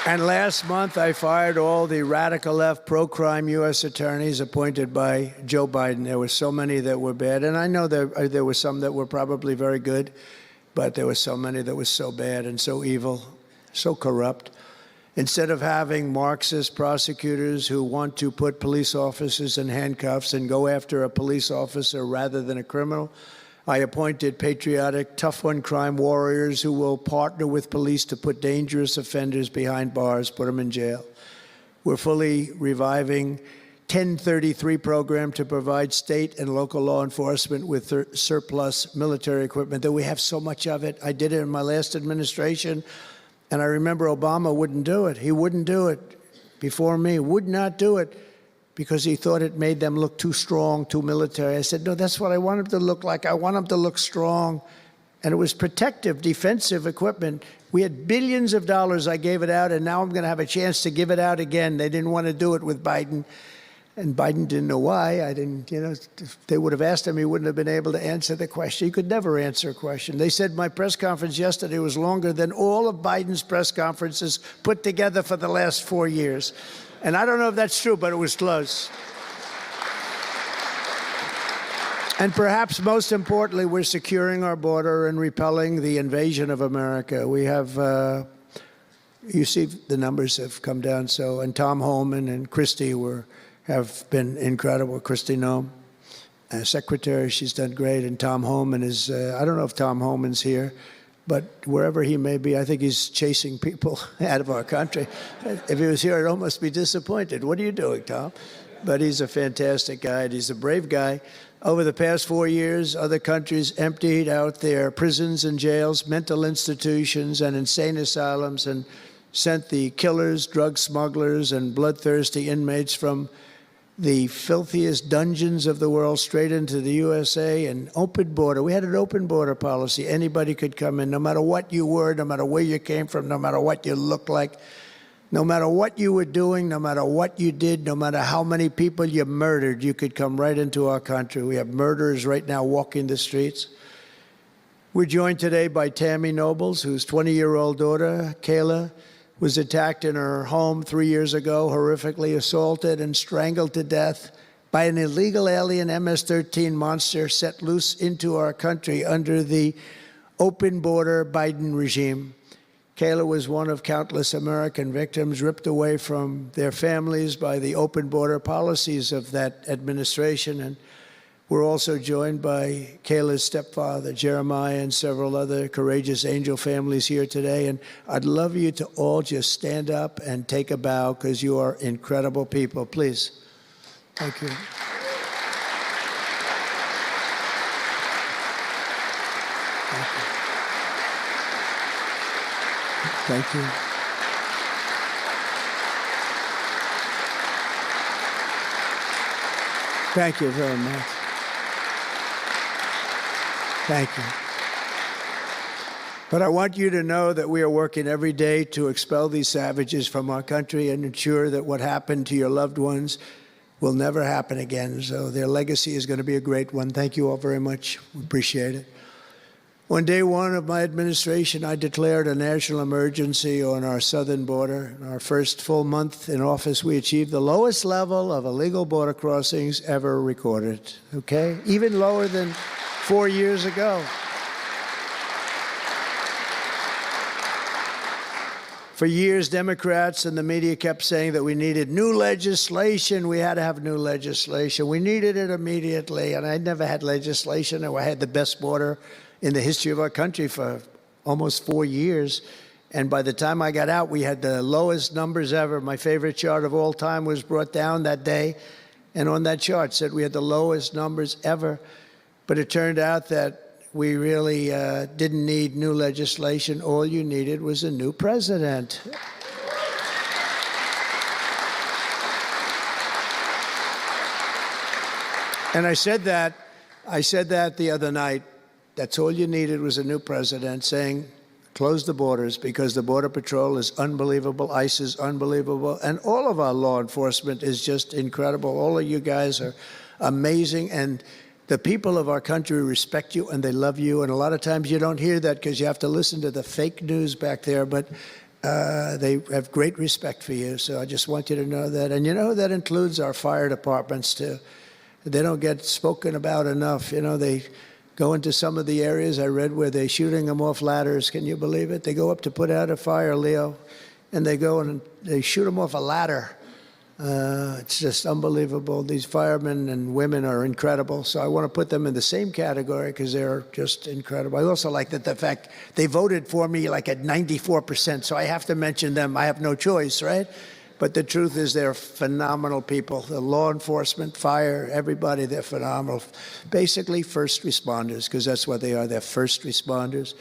And last month, I fired all the radical left pro-crime U.S. attorneys appointed by Joe Biden. There were so many that were bad. And I know there were some that were probably very good, but there were so many that were so bad and so evil, so corrupt. Instead of having Marxist prosecutors who want to put police officers in handcuffs and go after a police officer rather than a criminal, I appointed patriotic, tough-on-crime warriors who will partner with police to put dangerous offenders behind bars, put them in jail. We're fully reviving 1033 program to provide state and local law enforcement with surplus military equipment, that we have so much of it. I did it in my last administration, and I remember Obama wouldn't do it. He wouldn't do it before me, would not do it, because he thought it made them look too strong, too military. I said, no, that's what I want them to look like. I want them to look strong. And it was protective, defensive equipment. We had billions of dollars. I gave it out, and now I'm going to have a chance to give it out again. They didn't want to do it with Biden, and Biden didn't know why. I didn't, if they would have asked him, he wouldn't have been able to answer the question. He could never answer a question. They said my press conference yesterday was longer than all of Biden's press conferences put together for the last 4 years. And I don't know if that's true, but it was close. And perhaps most importantly, we're securing our border and repelling the invasion of America. We have, you see the numbers have come down. So, and Tom Homan and Christie were have been incredible. Kristi Noem, Secretary, she's done great. And Tom Homan is, I don't know if Tom Homan's here, but wherever he may be, I think he's chasing people out of our country. If he was here, I'd almost be disappointed. What are you doing, Tom? But he's a fantastic guy, and he's a brave guy. Over the past 4 years, other countries emptied out their prisons and jails, mental institutions, and insane asylums, and sent the killers, drug smugglers, and bloodthirsty inmates from the filthiest dungeons of the world straight into the USA. An open border. We had an open border policy. Anybody could come in, no matter what you were, no matter where you came from, no matter what you looked like, no matter what you were doing, no matter what you did, no matter how many people you murdered, you could come right into our country. We have murderers right now walking the streets. We're joined today by Tammy Nobles, whose 20-year-old daughter, Kayla, was attacked in her home 3 years ago, horrifically assaulted and strangled to death by an illegal alien MS-13 monster set loose into our country under the open border Biden regime. Kayla was one of countless American victims ripped away from their families by the open border policies of that administration. And we're also joined by Kayla's stepfather, Jeremiah, and several other courageous angel families here today. And I'd love you to all just stand up and take a bow, because you are incredible people. Please. Thank you. Thank you. Thank you. Thank you very much. Thank you. But I want you to know that we are working every day to expel these savages from our country and ensure that what happened to your loved ones will never happen again. So their legacy is going to be a great one. Thank you all very much. We appreciate it. On day one of my administration, I declared a national emergency on our southern border. In our first full month in office, we achieved the lowest level of illegal border crossings ever recorded, okay? Even lower than 4 years ago. For years, Democrats and the media kept saying that we needed new legislation. We had to have new legislation. We needed it immediately, and I never had legislation. I had the best border in the history of our country for almost 4 years. And by the time I got out, we had the lowest numbers ever. My favorite chart of all time was brought down that day. And on that chart said we had the lowest numbers ever. But it turned out that we really didn't need new legislation. All you needed was a new president. And I said that the other night. That's all you needed was a new president saying, close the borders, because the Border Patrol is unbelievable, ICE is unbelievable, and all of our law enforcement is just incredible. All of you guys are amazing, and the people of our country respect you and they love you. And a lot of times you don't hear that because you have to listen to the fake news back there, but they have great respect for you. So I just want you to know that. And you know, that includes our fire departments too. They don't get spoken about enough. You know, they go into some of the areas I read where they're shooting them off ladders. Can you believe it? They go up to put out a fire, Leo, and they go and they shoot them off a ladder. It's just unbelievable. These firemen and women are incredible. So I want to put them in the same category because they're just incredible. I also like that the fact they voted for me like at 94%. So I have to mention them. I have no choice, right? But the truth is they're phenomenal people. The law enforcement, fire, everybody, they're phenomenal. Basically first responders, because that's what they are. They're first responders.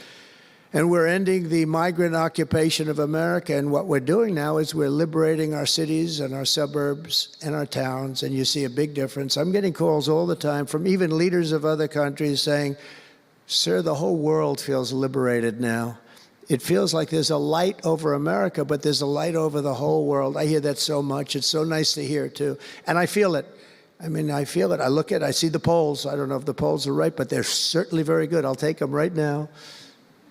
And we're ending the migrant occupation of America. And what we're doing now is we're liberating our cities and our suburbs and our towns. And you see a big difference. I'm getting calls all the time from even leaders of other countries saying, sir, the whole world feels liberated now. It feels like there's a light over America, but there's a light over the whole world. I hear that so much. It's so nice to hear, too. And I feel it. I mean, I feel it. I look at it. I see the polls. I don't know if the polls are right, but they're certainly very good. I'll take them right now.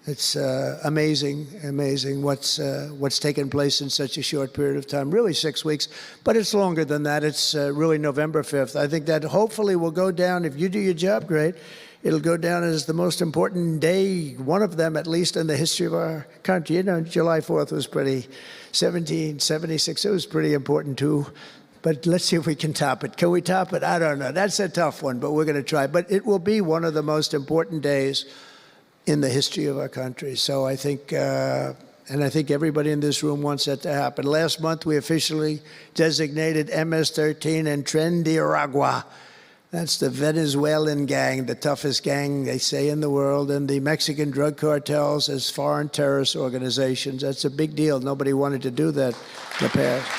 It's amazing what's taken place in such a short period of time, really 6 weeks, but it's longer than that. It's really November 5th. I think that hopefully will go down, if you do your job great, it'll go down as the most important day, one of them at least in the history of our country. You know, July 4th was pretty, 1776, it was pretty important too. But let's see if we can top it. Can we top it? I don't know. That's a tough one, but we're going to try. But it will be one of the most important days in the history of our country. So I think, and I think everybody in this room wants that to happen. Last month, we officially designated MS-13 and Tren de Aragua. That's the Venezuelan gang, the toughest gang, they say, in the world, and the Mexican drug cartels as foreign terrorist organizations. That's a big deal. Nobody wanted to do that in the past.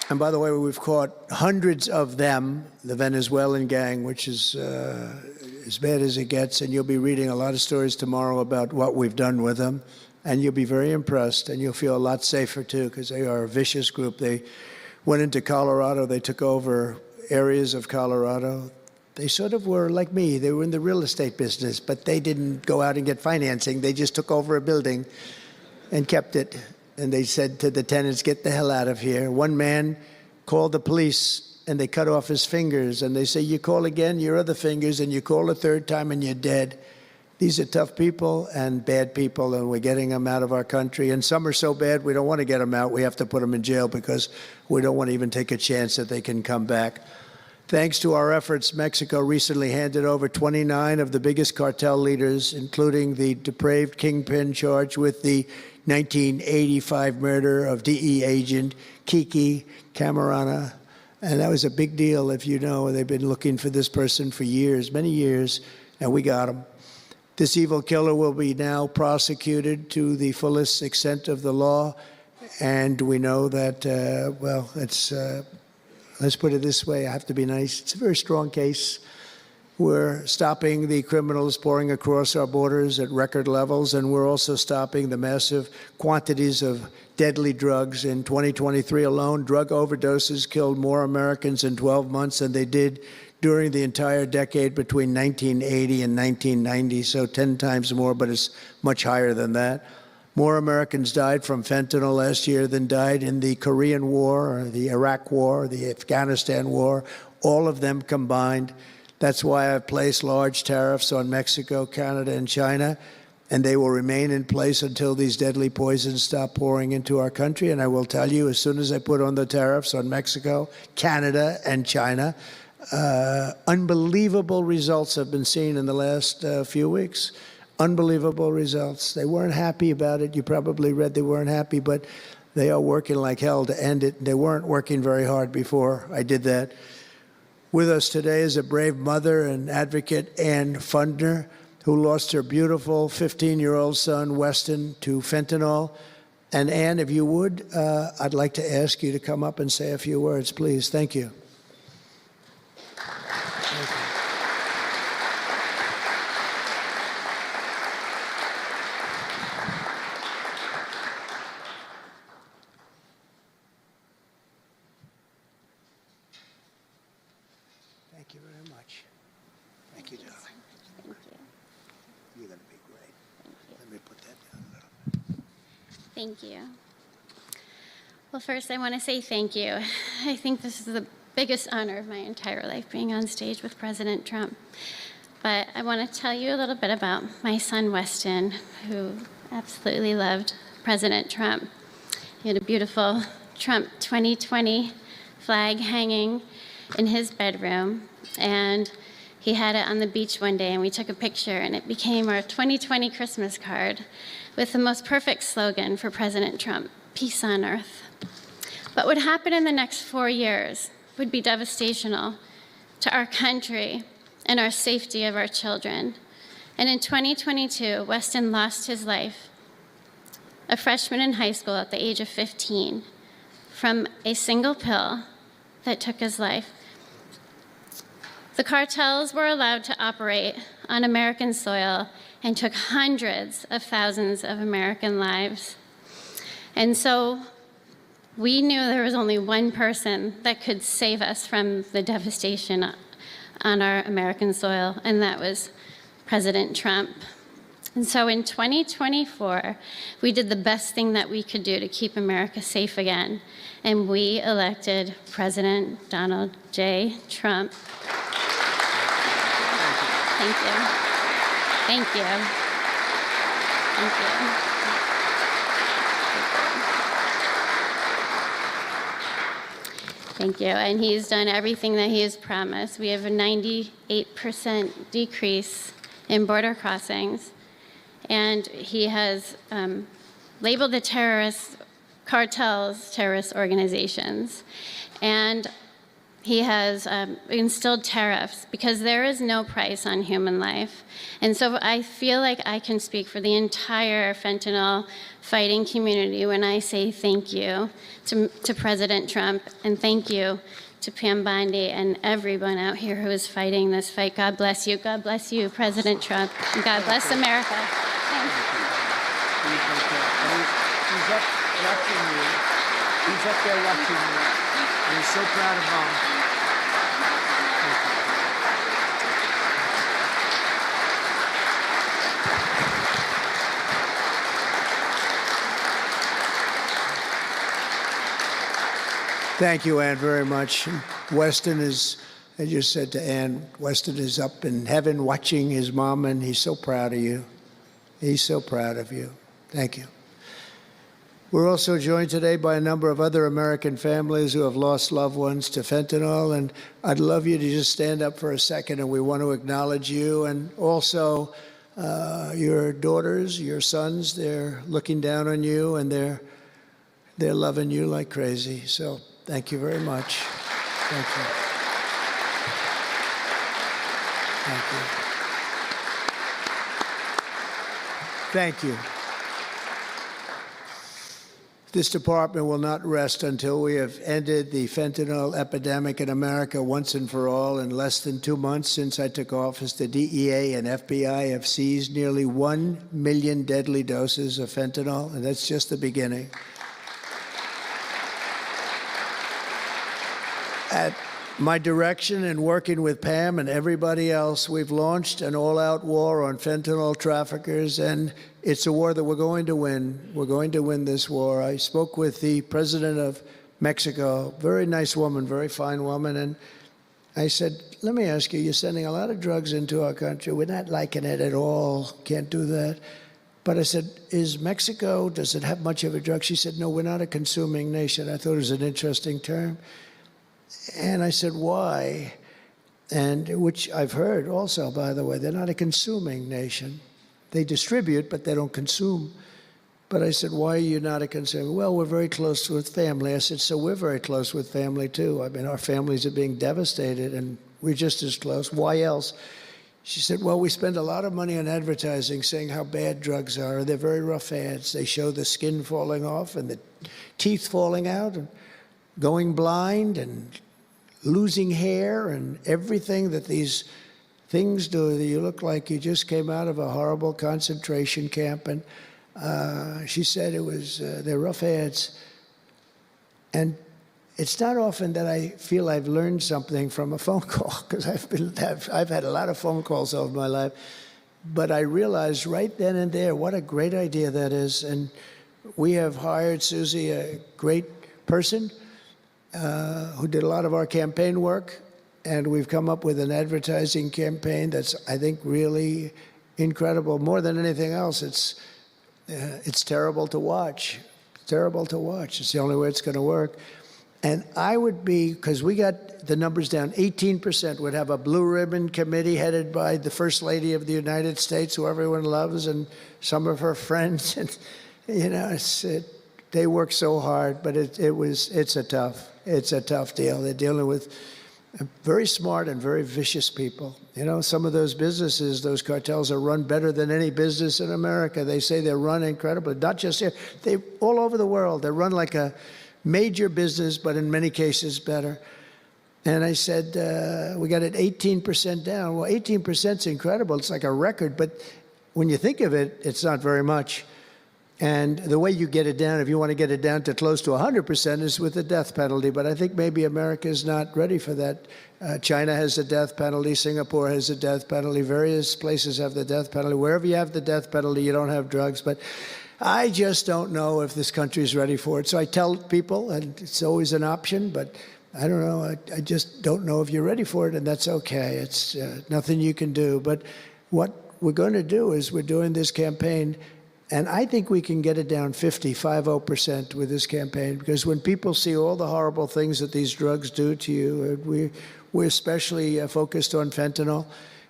And by the way, we've caught hundreds of them, the Venezuelan gang, which is as bad as it gets. And you'll be reading a lot of stories tomorrow about what we've done with them. And you'll be very impressed, and you'll feel a lot safer, too, because they are a vicious group. They went into Colorado. They took over areas of Colorado. They sort of were like me. They were in the real estate business, but they didn't go out and get financing. They just took over a building and kept it. And they said to the tenants, get the hell out of here. One man called the police, and they cut off his fingers. And they say, you call again, your other fingers, and you call a third time, and you're dead. These are tough people and bad people, and we're getting them out of our country. And some are so bad, we don't want to get them out. We have to put them in jail because we don't want to even take a chance that they can come back. Thanks to our efforts, Mexico recently handed over 29 of the biggest cartel leaders, including the depraved kingpin charged with the 1985 murder of DE agent Kiki Camarena. And that was a big deal, if you know. They've been looking for this person for years, many years, and we got him. This evil killer will be now prosecuted to the fullest extent of the law. And we know that, well, it's, let's put it this way, I have to be nice. It's a very strong case. We're stopping the criminals pouring across our borders at record levels, and we're also stopping the massive quantities of deadly drugs. In 2023 alone, drug overdoses killed more Americans in 12 months than they did during the entire decade between 1980 and 1990, so 10 times more, but it's much higher than that. More Americans died from fentanyl last year than died in the Korean War, or the Iraq War, the Afghanistan War, all of them combined. That's why I've placed large tariffs on Mexico, Canada, and China, and they will remain in place until these deadly poisons stop pouring into our country. And I will tell you, as soon as I put on the tariffs on Mexico, Canada, and China, unbelievable results have been seen in the last few weeks. Unbelievable results. They weren't happy about it. You probably read they weren't happy, but they are working like hell to end it. They weren't working very hard before I did that. With us today is a brave mother and advocate, Ann Fundner, who lost her beautiful 15-year-old son, Weston, to fentanyl. And Ann, if you would, I'd like to ask you to come up and say a few words, please. Thank you. Thank you. Thank you very much. Thank you, darling. Thank you. You're going to be great. Thank you. Let me put that down a little bit. Thank you. Well, first, I want to say thank you. I think this is the biggest honor of my entire life, being on stage with President Trump. But I want to tell you a little bit about my son, Weston, who absolutely loved President Trump. He had a beautiful Trump 2020 flag hanging in his bedroom, and he had it on the beach one day, and we took a picture, and it became our 2020 Christmas card with the most perfect slogan for President Trump: peace on earth. What would happen in the next 4 years would be devastational to our country and our safety of our children. And in 2022, Weston lost his life, a freshman in high school at the age of 15, from a single pill that took his life. The cartels were allowed to operate on American soil and took hundreds of thousands of American lives. And so we knew there was only one person that could save us from the devastation on our American soil, and that was President Trump. And so in 2024, we did the best thing that we could do to keep America safe again, and we elected President Donald J. Trump. Thank you. Thank you. Thank you. Thank you. And he's done everything that he has promised. We have a 98% decrease in border crossings. And he has labeled the terrorist cartels terrorist organizations. And he has instilled tariffs because there is no price on human life. And so I feel like I can speak for the entire fentanyl fighting community when I say thank you to President Trump, and thank you to Pam Bondi and everyone out here who is fighting this fight. God bless you. God bless you, President Trump. And God bless America. Thank you. He's up watching you. He's up there watching you. And he's so proud of Mom. Thank you, Ann, very much. Weston is, I just said to Ann, Weston is up in heaven watching his mom, and he's so proud of you. He's so proud of you. Thank you. We're also joined today by a number of other American families who have lost loved ones to fentanyl, and I'd love you to just stand up for a second, and we want to acknowledge you, and also your daughters, your sons. They're looking down on you, and they're loving you like crazy. So thank you very much. Thank you. Thank you. Thank you. This department will not rest until we have ended the fentanyl epidemic in America once and for all. In less than 2 months since I took office, the DEA and FBI have seized nearly 1 million deadly doses of fentanyl, and that's just the beginning. At my direction and working with Pam and everybody else, we've launched an all-out war on fentanyl traffickers, and it's a war that we're going to win. We're going to win this war. I spoke with the president of Mexico, very nice woman, very fine woman, and I said, let me ask you, you're sending a lot of drugs into our country. We're not liking it at all. Can't do that. But I said, is Mexico, does it have much of a drug? She said, no, we're not a consuming nation. I thought it was an interesting term. And I said, why? And which I've heard also, by the way, they're not a consuming nation. They distribute, but they don't consume. But I said, why are you not a consumer? Well, we're very close with family. I said, so we're very close with family, too. I mean, our families are being devastated, and we're just as close. Why else? She said, well, we spend a lot of money on advertising saying how bad drugs are. They're very rough ads. They show the skin falling off and the teeth falling out and going blind and losing hair and everything that these things do. That you look like you just came out of a horrible concentration camp. And she said it was, they're rough ads. And it's not often that I feel I've learned something from a phone call, because I've had a lot of phone calls over my life. But I realized right then and there what a great idea that is. And we have hired Susie, a great person, who did a lot of our campaign work, and we've come up with an advertising campaign that's, I think, really incredible. More than anything else, it's terrible to watch. Terrible to watch. It's the only way it's going to work. And I would be, because we got the numbers down, 18% would have a blue ribbon committee headed by the First Lady of the United States, who everyone loves, and some of her friends. And, you know, they work so hard, but it's a tough deal. They're dealing with very smart and very vicious people. You know, some of those businesses, those cartels, are run better than any business in America. They say they're run incredibly, not just here. They all over the world. They're run like a major business, but in many cases better. And I said, we got it 18% down. Well, 18% is incredible. It's like a record. But when you think of it, it's not very much. And the way you get it down, if you want to get it down to close to 100%, is with the death penalty. But I think maybe America is not ready for that. China has a death penalty. Singapore has a death penalty. Various places have the death penalty. Wherever you have the death penalty, you don't have drugs. But I just don't know if this country is ready for it. So I tell people, and it's always an option, but I don't know. I just don't know if you're ready for it, and that's okay. It's nothing you can do. But what we're going to do is we're doing this campaign And I think we can get it down 50% with this campaign, because when people see all the horrible things that these drugs do to you, we're especially focused on fentanyl.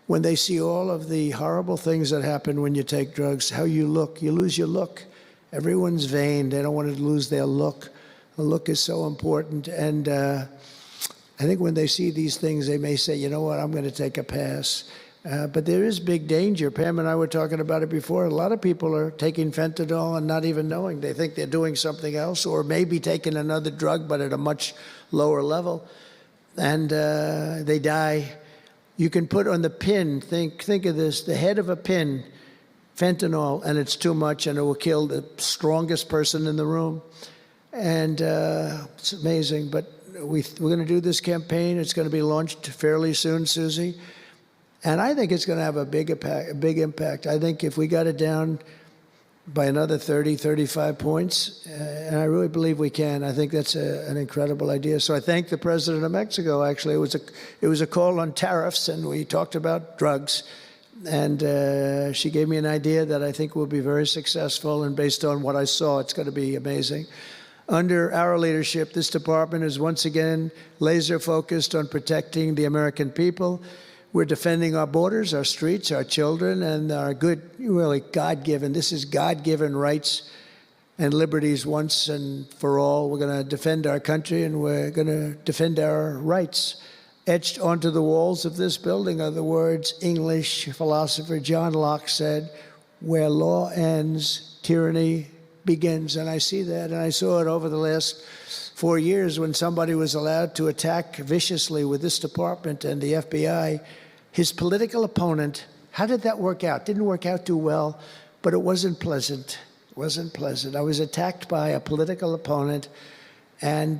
When they see all of the horrible things that happen when you take drugs, how you look, you lose your look. Everyone's vain. They don't want to lose their look. The look is so important. And I think when they see these things, they may say, you know what, I'm going to take a pass. But there is big danger. Pam and I were talking about it before. A lot of people are taking fentanyl and not even knowing. They think they're doing something else, or maybe taking another drug, but at a much lower level. And they die. You can put on the pin, think of this, the head of a pin, fentanyl, and it's too much, and it will kill the strongest person in the room. And it's amazing. But we're going to do this campaign. It's going to be launched fairly soon, Susie. And I think it's going to have a big impact. I think if we got it down by another 30, 35 points, and I really believe we can, I think that's an incredible idea. So I thank the president of Mexico, actually. It was a call on tariffs, and we talked about drugs. And she gave me an idea that I think will be very successful, and based on what I saw, it's going to be amazing. Under our leadership, this department is once again laser focused on protecting the American people. We're defending our borders, our streets, our children, and our good, really God-given, this is God-given rights and liberties once and for all. We're going to defend our country, and we're going to defend our rights. Etched onto the walls of this building are the words English philosopher John Locke said, "Where law ends, tyranny begins." And I see that, and I saw it over the last 4 years when somebody was allowed to attack viciously with this department and the FBI his political opponent. How did that work out? Didn't work out too well, but it wasn't pleasant. It wasn't pleasant. I was attacked by a political opponent, and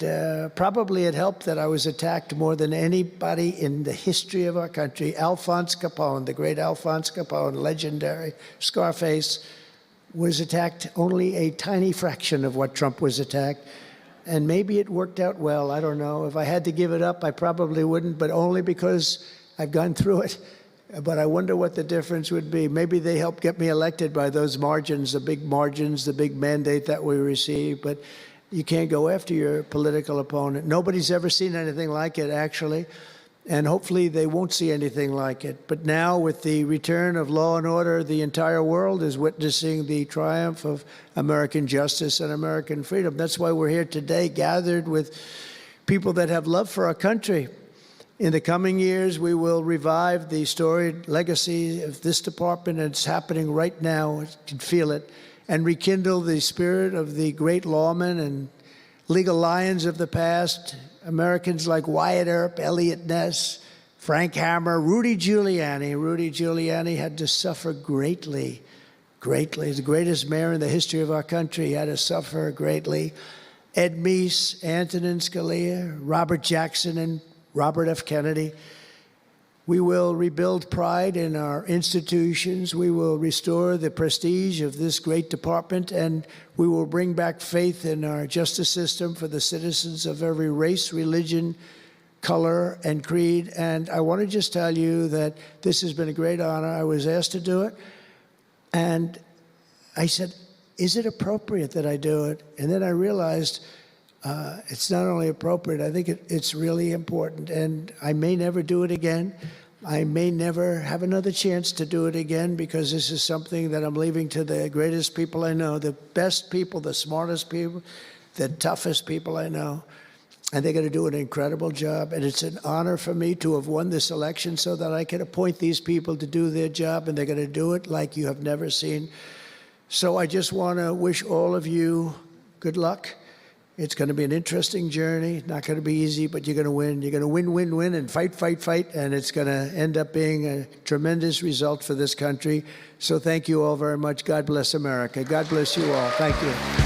probably it helped that I was attacked more than anybody in the history of our country. Alphonse Capone, the great Alphonse Capone, legendary Scarface, was attacked only a tiny fraction of what Trump was attacked. And maybe it worked out well. I don't know. If I had to give it up, I probably wouldn't, but only because I've gone through it. But I wonder what the difference would be. Maybe they helped get me elected by those margins, the big mandate that we received. But you can't go after your political opponent. Nobody's ever seen anything like it, actually. And hopefully they won't see anything like it. But now, with the return of law and order, the entire world is witnessing the triumph of American justice and American freedom. That's why we're here today, gathered with people that have love for our country. In the coming years, we will revive the storied legacy of this department. It's happening right now. You can feel it. And rekindle the spirit of the great lawmen and legal lions of the past, Americans like Wyatt Earp, Eliot Ness, Frank Hammer, Rudy Giuliani. Rudy Giuliani had to suffer greatly, greatly. He's the greatest mayor in the history of our country. He had to suffer greatly. Ed Meese, Antonin Scalia, Robert Jackson, and Robert F. Kennedy. We will rebuild pride in our institutions. We will restore the prestige of this great department, and we will bring back faith in our justice system for the citizens of every race, religion, color, and creed. And I want to just tell you that this has been a great honor. I was asked to do it, and I said, is it appropriate that I do it? And then I realized it's not only appropriate, I think it's really important. And I may never do it again. I may never have another chance to do it again, because this is something that I'm leaving to the greatest people I know, the best people, the smartest people, the toughest people I know. And they're going to do an incredible job. And it's an honor for me to have won this election so that I can appoint these people to do their job, and they're going to do it like you have never seen. So I just want to wish all of you good luck. It's going to be an interesting journey. Not going to be easy, but you're going to win. You're going to win, win, win, and fight, fight, fight. And it's going to end up being a tremendous result for this country. So thank you all very much. God bless America. God bless you all. Thank you.